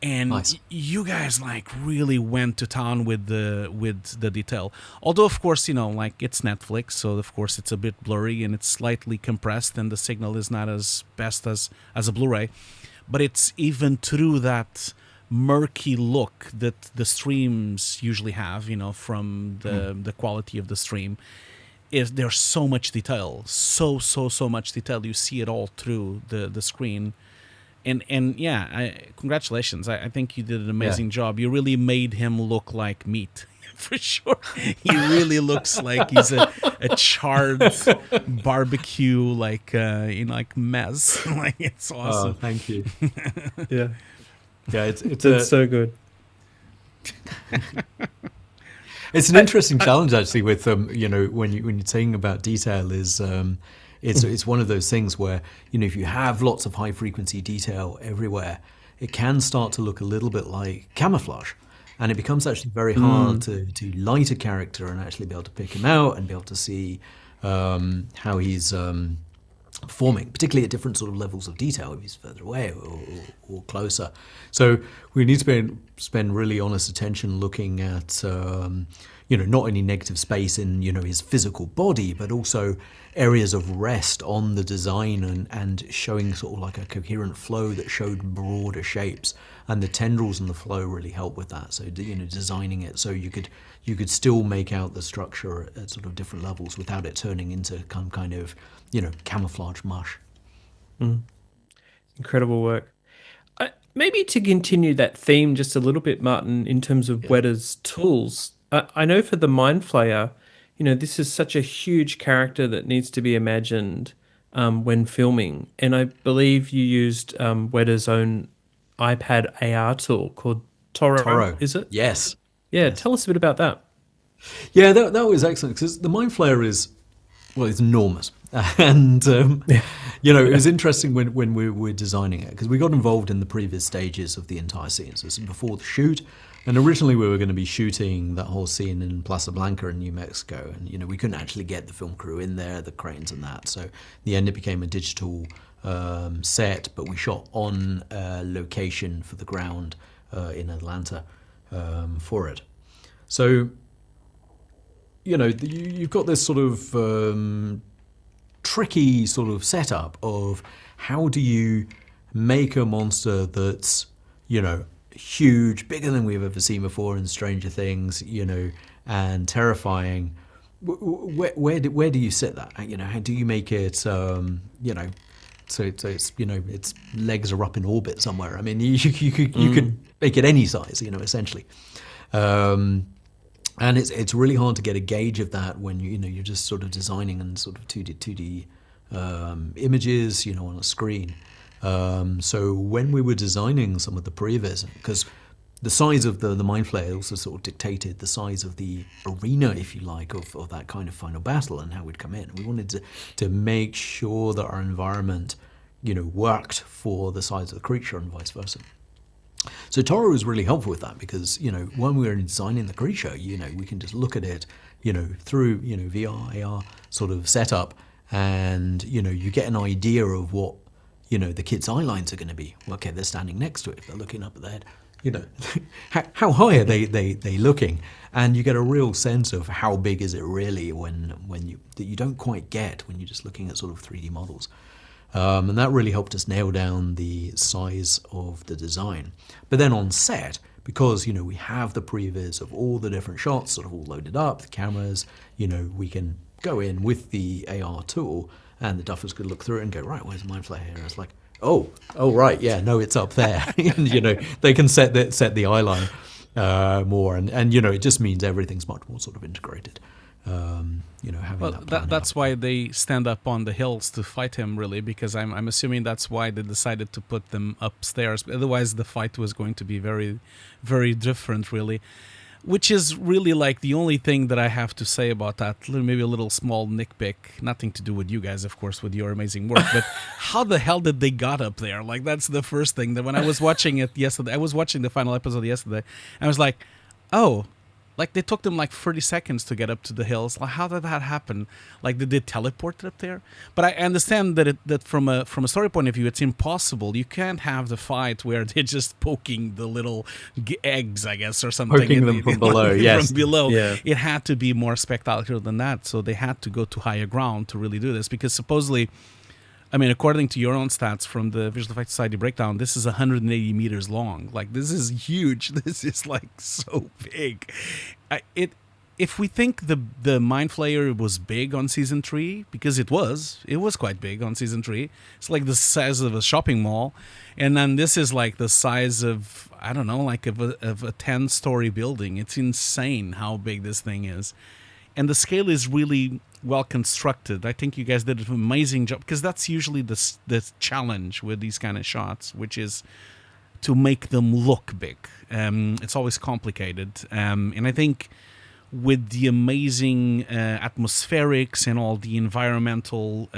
And nice. You guys really went to town with the detail. Although of course it's Netflix, so of course it's a bit blurry and it's slightly compressed, and the signal is not as best as a Blu-ray. But it's even through that murky look that the streams usually have, from the quality of the stream. There's so much detail, so much detail. You see it all through the screen. And yeah, congratulations. I think you did an amazing job. You really made him look like meat, for sure. He really looks like he's a charred barbecue, mess. It's awesome. Oh, thank you. Yeah. Yeah, it's so good. It's an interesting challenge actually with when you're saying about detail is it's one of those things where if you have lots of high frequency detail everywhere, it can start to look a little bit like camouflage, and it becomes actually very hard to light a character and actually be able to pick him out and be able to see how he's performing, particularly at different sort of levels of detail, if he's further away or closer. So we need to spend really honest attention looking at not only negative space in his physical body, but also areas of rest on the design and showing sort of like a coherent flow that showed broader shapes, and the tendrils and the flow really help with that. So designing it so you could still make out the structure at sort of different levels without it turning into some kind of camouflage mush. Incredible work. Maybe to continue that theme just a little bit, Martin, in terms of Wētā's tools. I know for the Mind Flayer, this is such a huge character that needs to be imagined when filming. And I believe you used Wētā's own iPad AR tool called Toro, is it? Yes. Yeah, yes. Tell us a bit about that. Yeah, that was excellent, because the Mind Flayer it's enormous. And, it was interesting when we were designing it, because we got involved in the previous stages of the entire scene. So this is before the shoot. And originally we were going to be shooting that whole scene in Plaza Blanca in New Mexico. And, we couldn't actually get the film crew in there, the cranes and that. So in the end it became a digital set, but we shot on location for the ground in Atlanta for it. So, you've got this sort of tricky sort of setup of how do you make a monster that's, huge, bigger than we've ever seen before in Stranger Things, and terrifying. Where do you sit that? How do you make it, so it's its legs are up in orbit somewhere. I mean, you could make it any size, essentially. And it's really hard to get a gauge of that when you're just sort of designing in sort of 2D images, on a screen. So when we were designing some of the previs, because the size of the Mind Flayer also sort of dictated the size of the arena, if you like, of that kind of final battle and how we'd come in. We wanted to make sure that our environment, worked for the size of the creature and vice versa. So Toro was really helpful with that, because, when we were designing the creature, we can just look at it, through, VR, AR sort of setup, and, you get an idea of what, the kid's eye lines are going to be. Well, okay, they're standing next to it, they're looking up at the head, how high are they looking? And you get a real sense of how big is it really that you don't quite get when you're just looking at sort of 3D models. And that really helped us nail down the size of the design. But then on set, because, we have the previs of all the different shots sort of all loaded up, the cameras, we can go in with the AR tool, and the duffers could look through it and go, right, where's the Mind Flayer here? And it's like, oh, right, yeah, no, it's up there. And, they can set the eye line more, and it just means everything's much more sort of integrated. Having that's why they stand up on the hills to fight him, really, because I'm assuming that's why they decided to put them upstairs. Otherwise, the fight was going to be very, very different, really. Which is really like the only thing that I have to say about that. Maybe a little small nitpick, nothing to do with you guys, of course, with your amazing work. But how the hell did they got up there? Like, that's the first thing that when I was watching it yesterday, I was watching the final episode yesterday, and I was like, oh, like they took them like 30 seconds to get up to the hills. Like, how did that happen? Like, did they teleport up there? But I understand that from a story point of view, it's impossible. You can't have the fight where they're just poking the little eggs, I guess, or something. Poking them from below, yes. From below. Yeah. It had to be more spectacular than that. So they had to go to higher ground to really do this, because supposedly, I mean, according to your own stats from the Visual Effects Society breakdown, this is 180 meters long. Like, this is huge. This is like so big. If we think the Mind Flayer was big on season 3, because it was quite big on season 3. It's like the size of a shopping mall, and then this is like the size of, I don't know, like of a 10-story building. It's insane how big this thing is. And the scale is really well constructed. I think you guys did an amazing job, because that's usually the challenge with these kind of shots, which is to make them look big. It's always complicated. And I think with the amazing atmospherics and all the environmental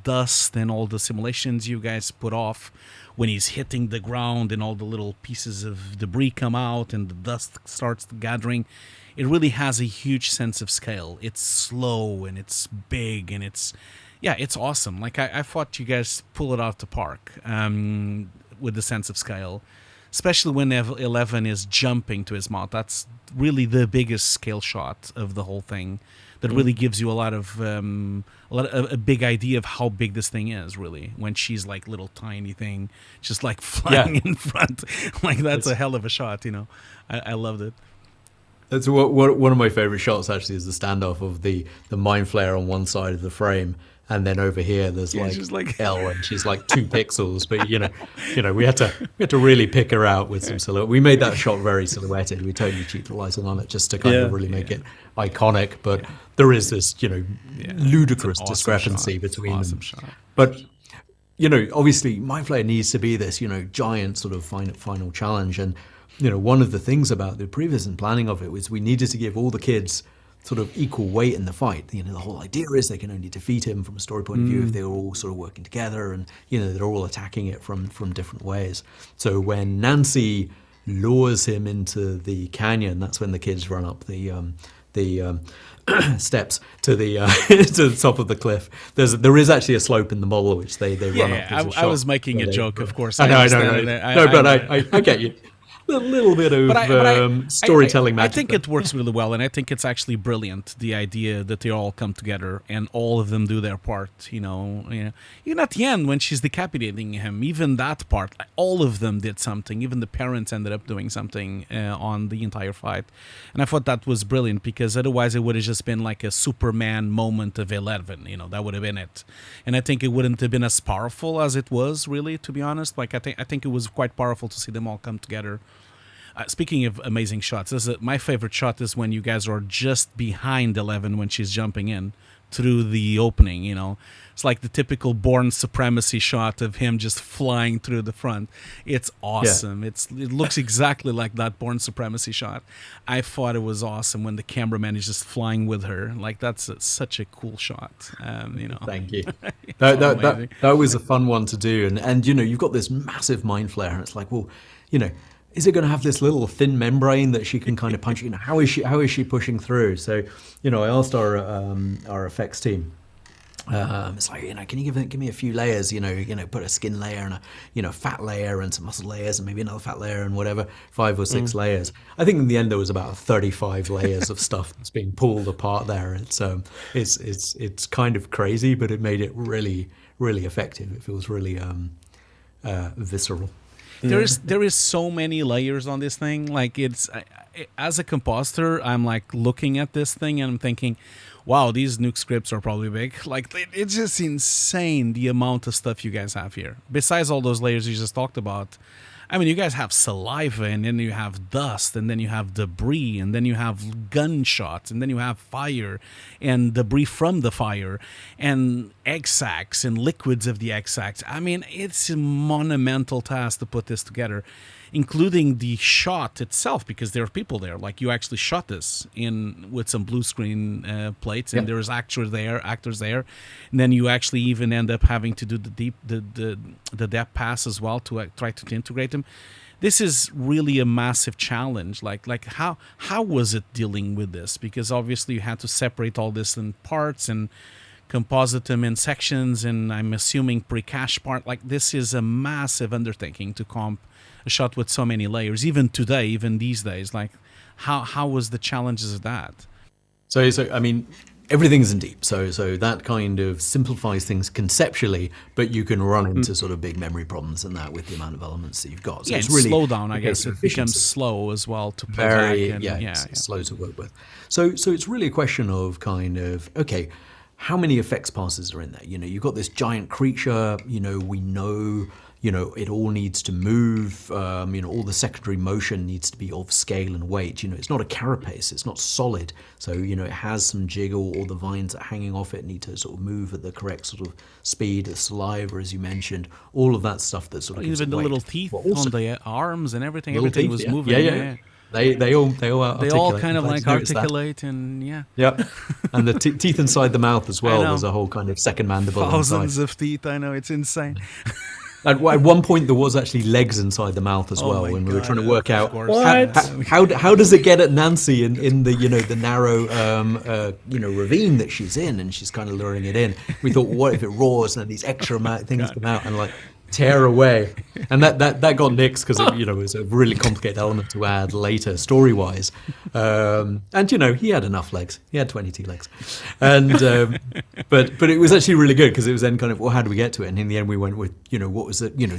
dust and all the simulations you guys put off when he's hitting the ground and all the little pieces of debris come out and the dust starts gathering, it really has a huge sense of scale. It's slow and it's big and it's awesome. Like, I thought you guys pull it out the park with the sense of scale, especially when 11 is jumping to his mouth. That's really the biggest scale shot of the whole thing. That really gives you a big idea of how big this thing is, really, when she's like little tiny thing, just like flying in front. Like, that's a hell of a shot, I loved it. That's one of my favorite shots, actually, is the standoff of the Mind Flayer on one side of the frame, and then over here there's like Elle, and she's like 2 pixels. But we had to really pick her out with some silhouette. We made that shot very silhouetted. We totally cheaped the lighting on it just to kind of really make it iconic. But there is this ludicrous discrepancy between them. Shot. But obviously Mind Flayer needs to be this giant sort of final challenge. And one of the things about the previous and planning of it was we needed to give all the kids sort of equal weight in the fight. The whole idea is they can only defeat him from a story point of view if they're all sort of working together, and they're all attacking it from different ways. So when Nancy lures him into the canyon, that's when the kids run up the steps to the to the top of the cliff. There is actually a slope in the model which they run up. I was making a joke, of course. I get you. A little bit of storytelling magic. I think it works really well, and I think it's actually brilliant, the idea that they all come together and all of them do their part. Even at the end when she's decapitating him, even that part, all of them did something. Even the parents ended up doing something on the entire fight, and I thought that was brilliant, because otherwise it would have just been like a Superman moment of 11. That would have been it, and I think it wouldn't have been as powerful as it was, really, to be honest. Like, I think it was quite powerful to see them all come together. Speaking of amazing shots, my favorite shot is when you guys are just behind 11 when she's jumping in through the opening. It's like the typical Bourne Supremacy shot of him just flying through the front. It's awesome. It looks exactly like that Bourne Supremacy shot. I thought it was awesome when the cameraman is just flying with her. Like, that's such a cool shot. Thank you. That was a fun one to do, and you've got this massive Mind Flayer, and it's like, well, is it going to have this little thin membrane that she can kind of punch? How is she pushing through? So, I asked our effects team. It's like, can you give me a few layers? Put a skin layer and a fat layer and some muscle layers and maybe another fat layer and whatever, 5 or 6 layers. I think in the end there was about 35 layers of stuff that's being pulled apart there. It's kind of crazy, but it made it really, really effective. It feels really visceral. There is so many layers on this thing. Like, as a compositor, I'm like looking at this thing and I'm thinking, wow, these nuke scripts are probably big. Like, it's just insane the amount of stuff you guys have here. Besides all those layers you just talked about, I mean, you guys have saliva, and then you have dust, and then you have debris, and then you have gunshots, and then you have fire and debris from the fire, and egg sacs and liquids of the egg sacs. I mean, it's a monumental task to put this together, including the shot itself, because there are people there. Like, you actually shot this in with some blue screen plates, and there's actors there, and then you actually even end up having to do the depth pass as well to try to integrate them. This is really a massive challenge. Like how was it dealing with this? Because obviously you had to separate all this in parts and composite them in sections, and I'm assuming pre-cache part. Like, this is a massive undertaking to comp a shot with so many layers, even today, even these days. Like, how was the challenges of that? So I mean, everything's in deep. So that kind of simplifies things conceptually, but you can run into sort of big memory problems in that with the amount of elements that you've got. So yeah, it's really slow down, I guess. It becomes slow as well to play back. And, it's slow to work with. So it's really a question of kind of, okay, how many effects passes are in there? You know, you've got this giant creature, you know, we know, you know, it all needs to move, you know, all the secondary motion needs to be of scale and weight. You know, it's not a carapace, it's not solid. So, you know, it has some jiggle, or the vines that are hanging off it need to sort of move at the correct sort of speed, the saliva, as you mentioned, all of that stuff that sort of gives even the weight. little teeth also, on the arms and everything was moving. Yeah. They all articulate. They all kind of like articulate and yeah, and the teeth inside the mouth as well. There's a whole kind of second mandible. Thousands of teeth. I know, it's insane. At one point, there was actually legs inside the mouth as well when we were trying to work out how does it get at Nancy in the, you know, the narrow you know, ravine that she's in, and she's kind of luring it in. We thought, what if it roars and then these extra things come out and like tear away, and that got nixed because you know, it was a really complicated element to add later story wise, and you know, he had enough legs, he had 22 legs, and but it was actually really good because it was then kind of, well, how do we get to it? And in the end we went with, you know, what was it, you know,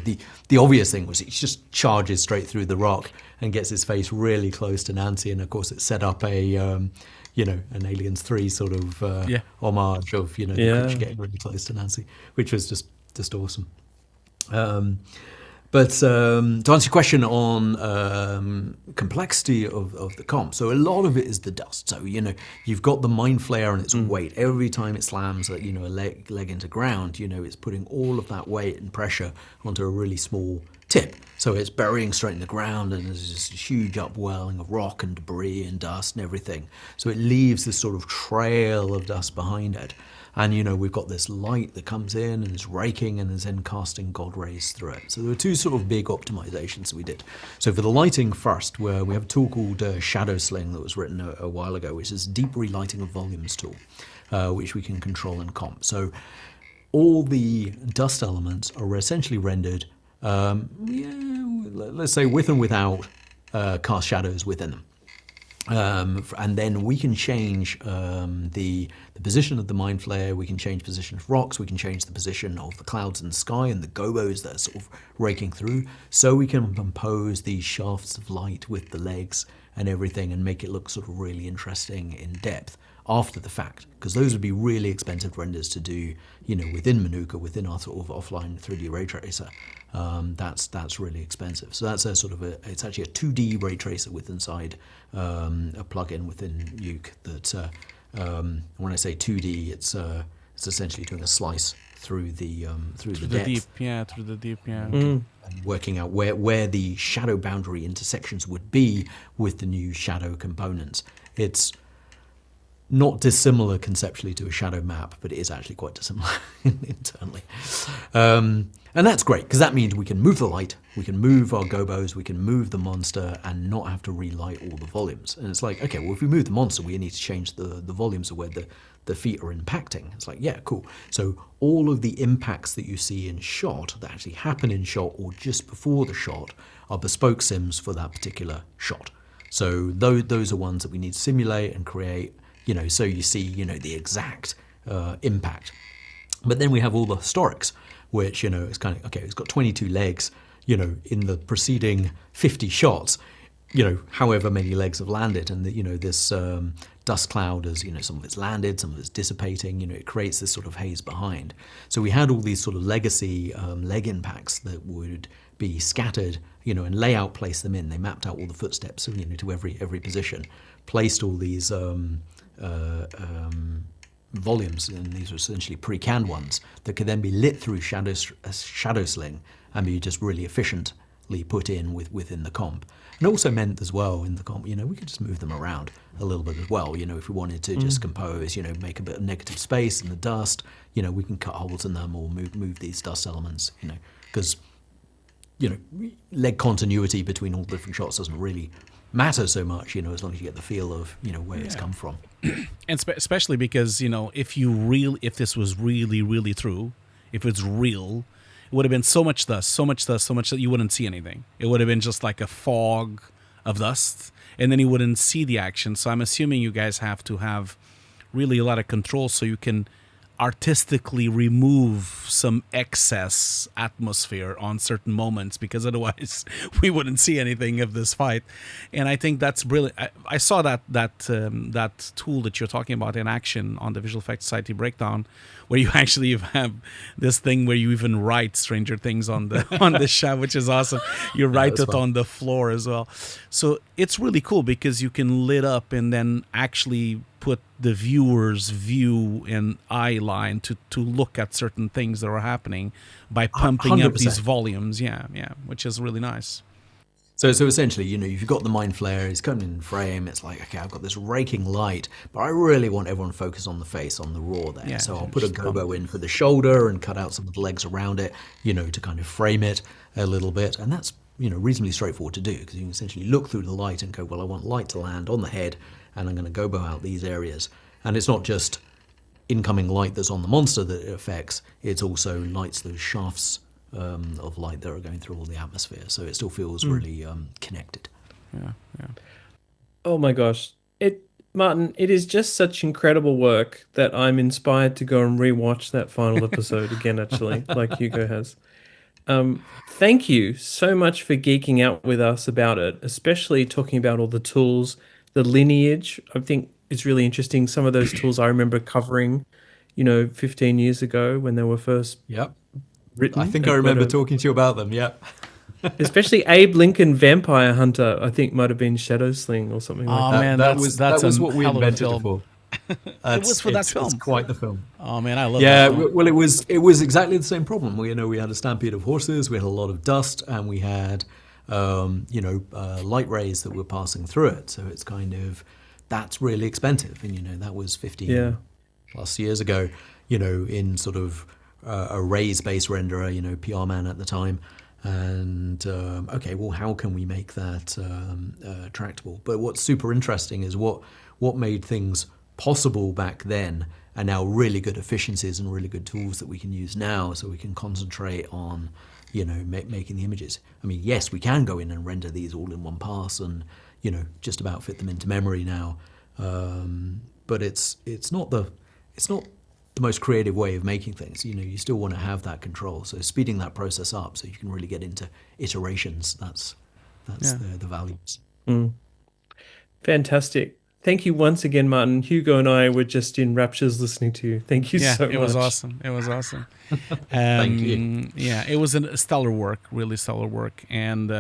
the obvious thing was he just charges straight through the rock and gets his face really close to Nancy, and of course it set up a you know, an Aliens 3 sort of homage of, you know, the creature getting really close to Nancy, which was just awesome. But to answer your question on complexity of the comp, so a lot of it is the dust. So, you know, you've got the Mind Flayer and its weight. Every time it slams a leg into ground, you know, it's putting all of that weight and pressure onto a really small tip. So it's burying straight in the ground, and there's just a huge upwelling of rock and debris and dust and everything. So it leaves this sort of trail of dust behind it. And, you know, we've got this light that comes in and is raking and is then casting God rays through it. So there were two sort of big optimizations that we did. So for the lighting first, where we have a tool called Shadow Sling that was written a while ago, which is a deep relighting of volumes tool, which we can control and comp. So all the dust elements are essentially rendered, let's say with and without cast shadows within them. And then we can change the position of the Mind Flayer, we can change position of rocks, we can change the position of the clouds in the sky and the gobos that are sort of raking through, so we can compose these shafts of light with the legs and everything and make it look sort of really interesting in depth after the fact, because those would be really expensive renders to do, you know, within Manuka, within our sort of offline 3D ray tracer. That's really expensive. So that's a sort of it's actually a 2D ray tracer with inside a plugin within Uke that when I say 2D, it's essentially doing a slice through the depth. Through the deep, and working out where the shadow boundary intersections would be with the new shadow components. It's not dissimilar conceptually to a shadow map, but it is actually quite dissimilar internally. And that's great, because that means we can move the light, we can move our gobos, we can move the monster and not have to relight all the volumes. And it's like, okay, well, if we move the monster, we need to change the volumes of where the feet are impacting. It's like, yeah, cool. So all of the impacts that you see in shot, that actually happen in shot or just before the shot, are bespoke sims for that particular shot. So those are ones that we need to simulate and create, you know, so you see, you know, the exact impact. But then we have all the historics, which, you know, it's kind of, okay, it's got 22 legs, you know, in the preceding 50 shots, you know, however many legs have landed, and, you know, this dust cloud as, some of it's landed, some of it's dissipating, it creates this sort of haze behind. So we had all these sort of legacy leg impacts that would be scattered, and layout place them in. They mapped out all the footsteps, to every position, placed all these volumes, and these are essentially pre-canned ones that could then be lit through shadow sling and be just really efficiently put in within the comp. And it also meant as well in the comp, we could just move them around a little bit as well. If we wanted to just compose, make a bit of negative space in the dust, we can cut holes in them or move these dust elements, because leg continuity between all different shots doesn't really matter so much, as long as you get the feel of, where it's come from. And especially because, if this was really, really true, if it's real, it would have been so much dust that you wouldn't see anything. It would have been just like a fog of dust, and then you wouldn't see the action. So I'm assuming you guys have to have really a lot of control so you can artistically remove some excess atmosphere on certain moments, because otherwise we wouldn't see anything of this fight. And I think that's brilliant. I saw that tool that you're talking about in action on the Visual Effects Society breakdown, where you actually have this thing where you even write Stranger Things on the shot, which is awesome. You write it on the floor as well. So it's really cool because you can lit up and then actually put the viewer's view and eye line to look at certain things that are happening by pumping 100%. Up these volumes. Yeah, which is really nice. So essentially, you've got the Mind Flayer, it's coming in frame, it's like, okay, I've got this raking light, but I really want everyone to focus on the face, on the raw there. Yeah, so I'll put a gobo in for the shoulder and cut out some of the legs around it, to kind of frame it a little bit. And that's, reasonably straightforward to do, because you can essentially look through the light and go, well, I want light to land on the head, and I'm going to gobo out these areas. And it's not just incoming light that's on the monster that it affects, it's also lights, those shafts of light that are going through all the atmosphere. So it still feels really connected. Yeah. Oh my gosh. Martin, it is just such incredible work that I'm inspired to go and rewatch that final episode again, actually, like Hugo has. Thank you so much for geeking out with us about it, especially talking about all the tools, the lineage. I think it's really interesting. Some of those tools I remember covering, 15 years ago when they were first written. I think I remember talking to you about them, Especially Abe Lincoln Vampire Hunter, I think might have been Shadow Sling or something like that. Oh man, that was what we invented it for. It was for that film. It's quite the film. Oh man, I love that. Yeah, well, it was exactly the same problem. We had a stampede of horses, we had a lot of dust, and we had light rays that were passing through it. So it's kind of, that's really expensive, and that was 15 plus years ago. In sort of a rays-based renderer, PR Man at the time. And okay, well, how can we make that tractable? But what's super interesting is what made things possible back then are now really good efficiencies and really good tools that we can use now, so we can concentrate on making the images. I mean, yes, we can go in and render these all in one pass and just about fit them into memory now, but it's not the most creative way of making things. You still want to have that control, so speeding that process up so you can really get into iterations, that's the values. Fantastic. Thank you once again, Martin. Hugo and I were just in raptures listening to you. Thank you so much. It was awesome. Thank you. Yeah, it was a stellar work, really stellar work. And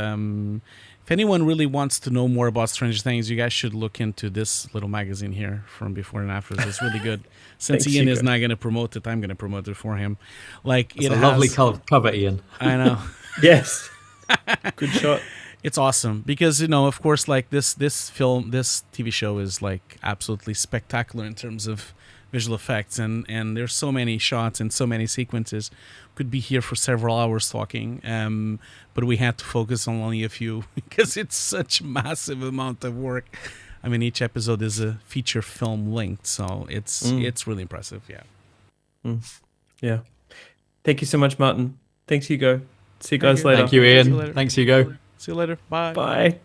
if anyone really wants to know more about Stranger Things, you guys should look into this little magazine here from Before and After. It's really good. Since Ian is not going to promote it, I'm going to promote it for him. It's a lovely cover, Ian. I know. Yes. Good shot. It's awesome because, of course, like this TV show is like absolutely spectacular in terms of visual effects, and there's so many shots and so many sequences. Could be here for several hours talking, but we had to focus on only a few because it's such a massive amount of work. I mean, each episode is a feature film length, so it's really impressive. Yeah. Thank you so much, Martin. Thanks, Hugo. See you guys later. Thank you, Ian. Thanks, Hugo. See you later. Bye. Bye.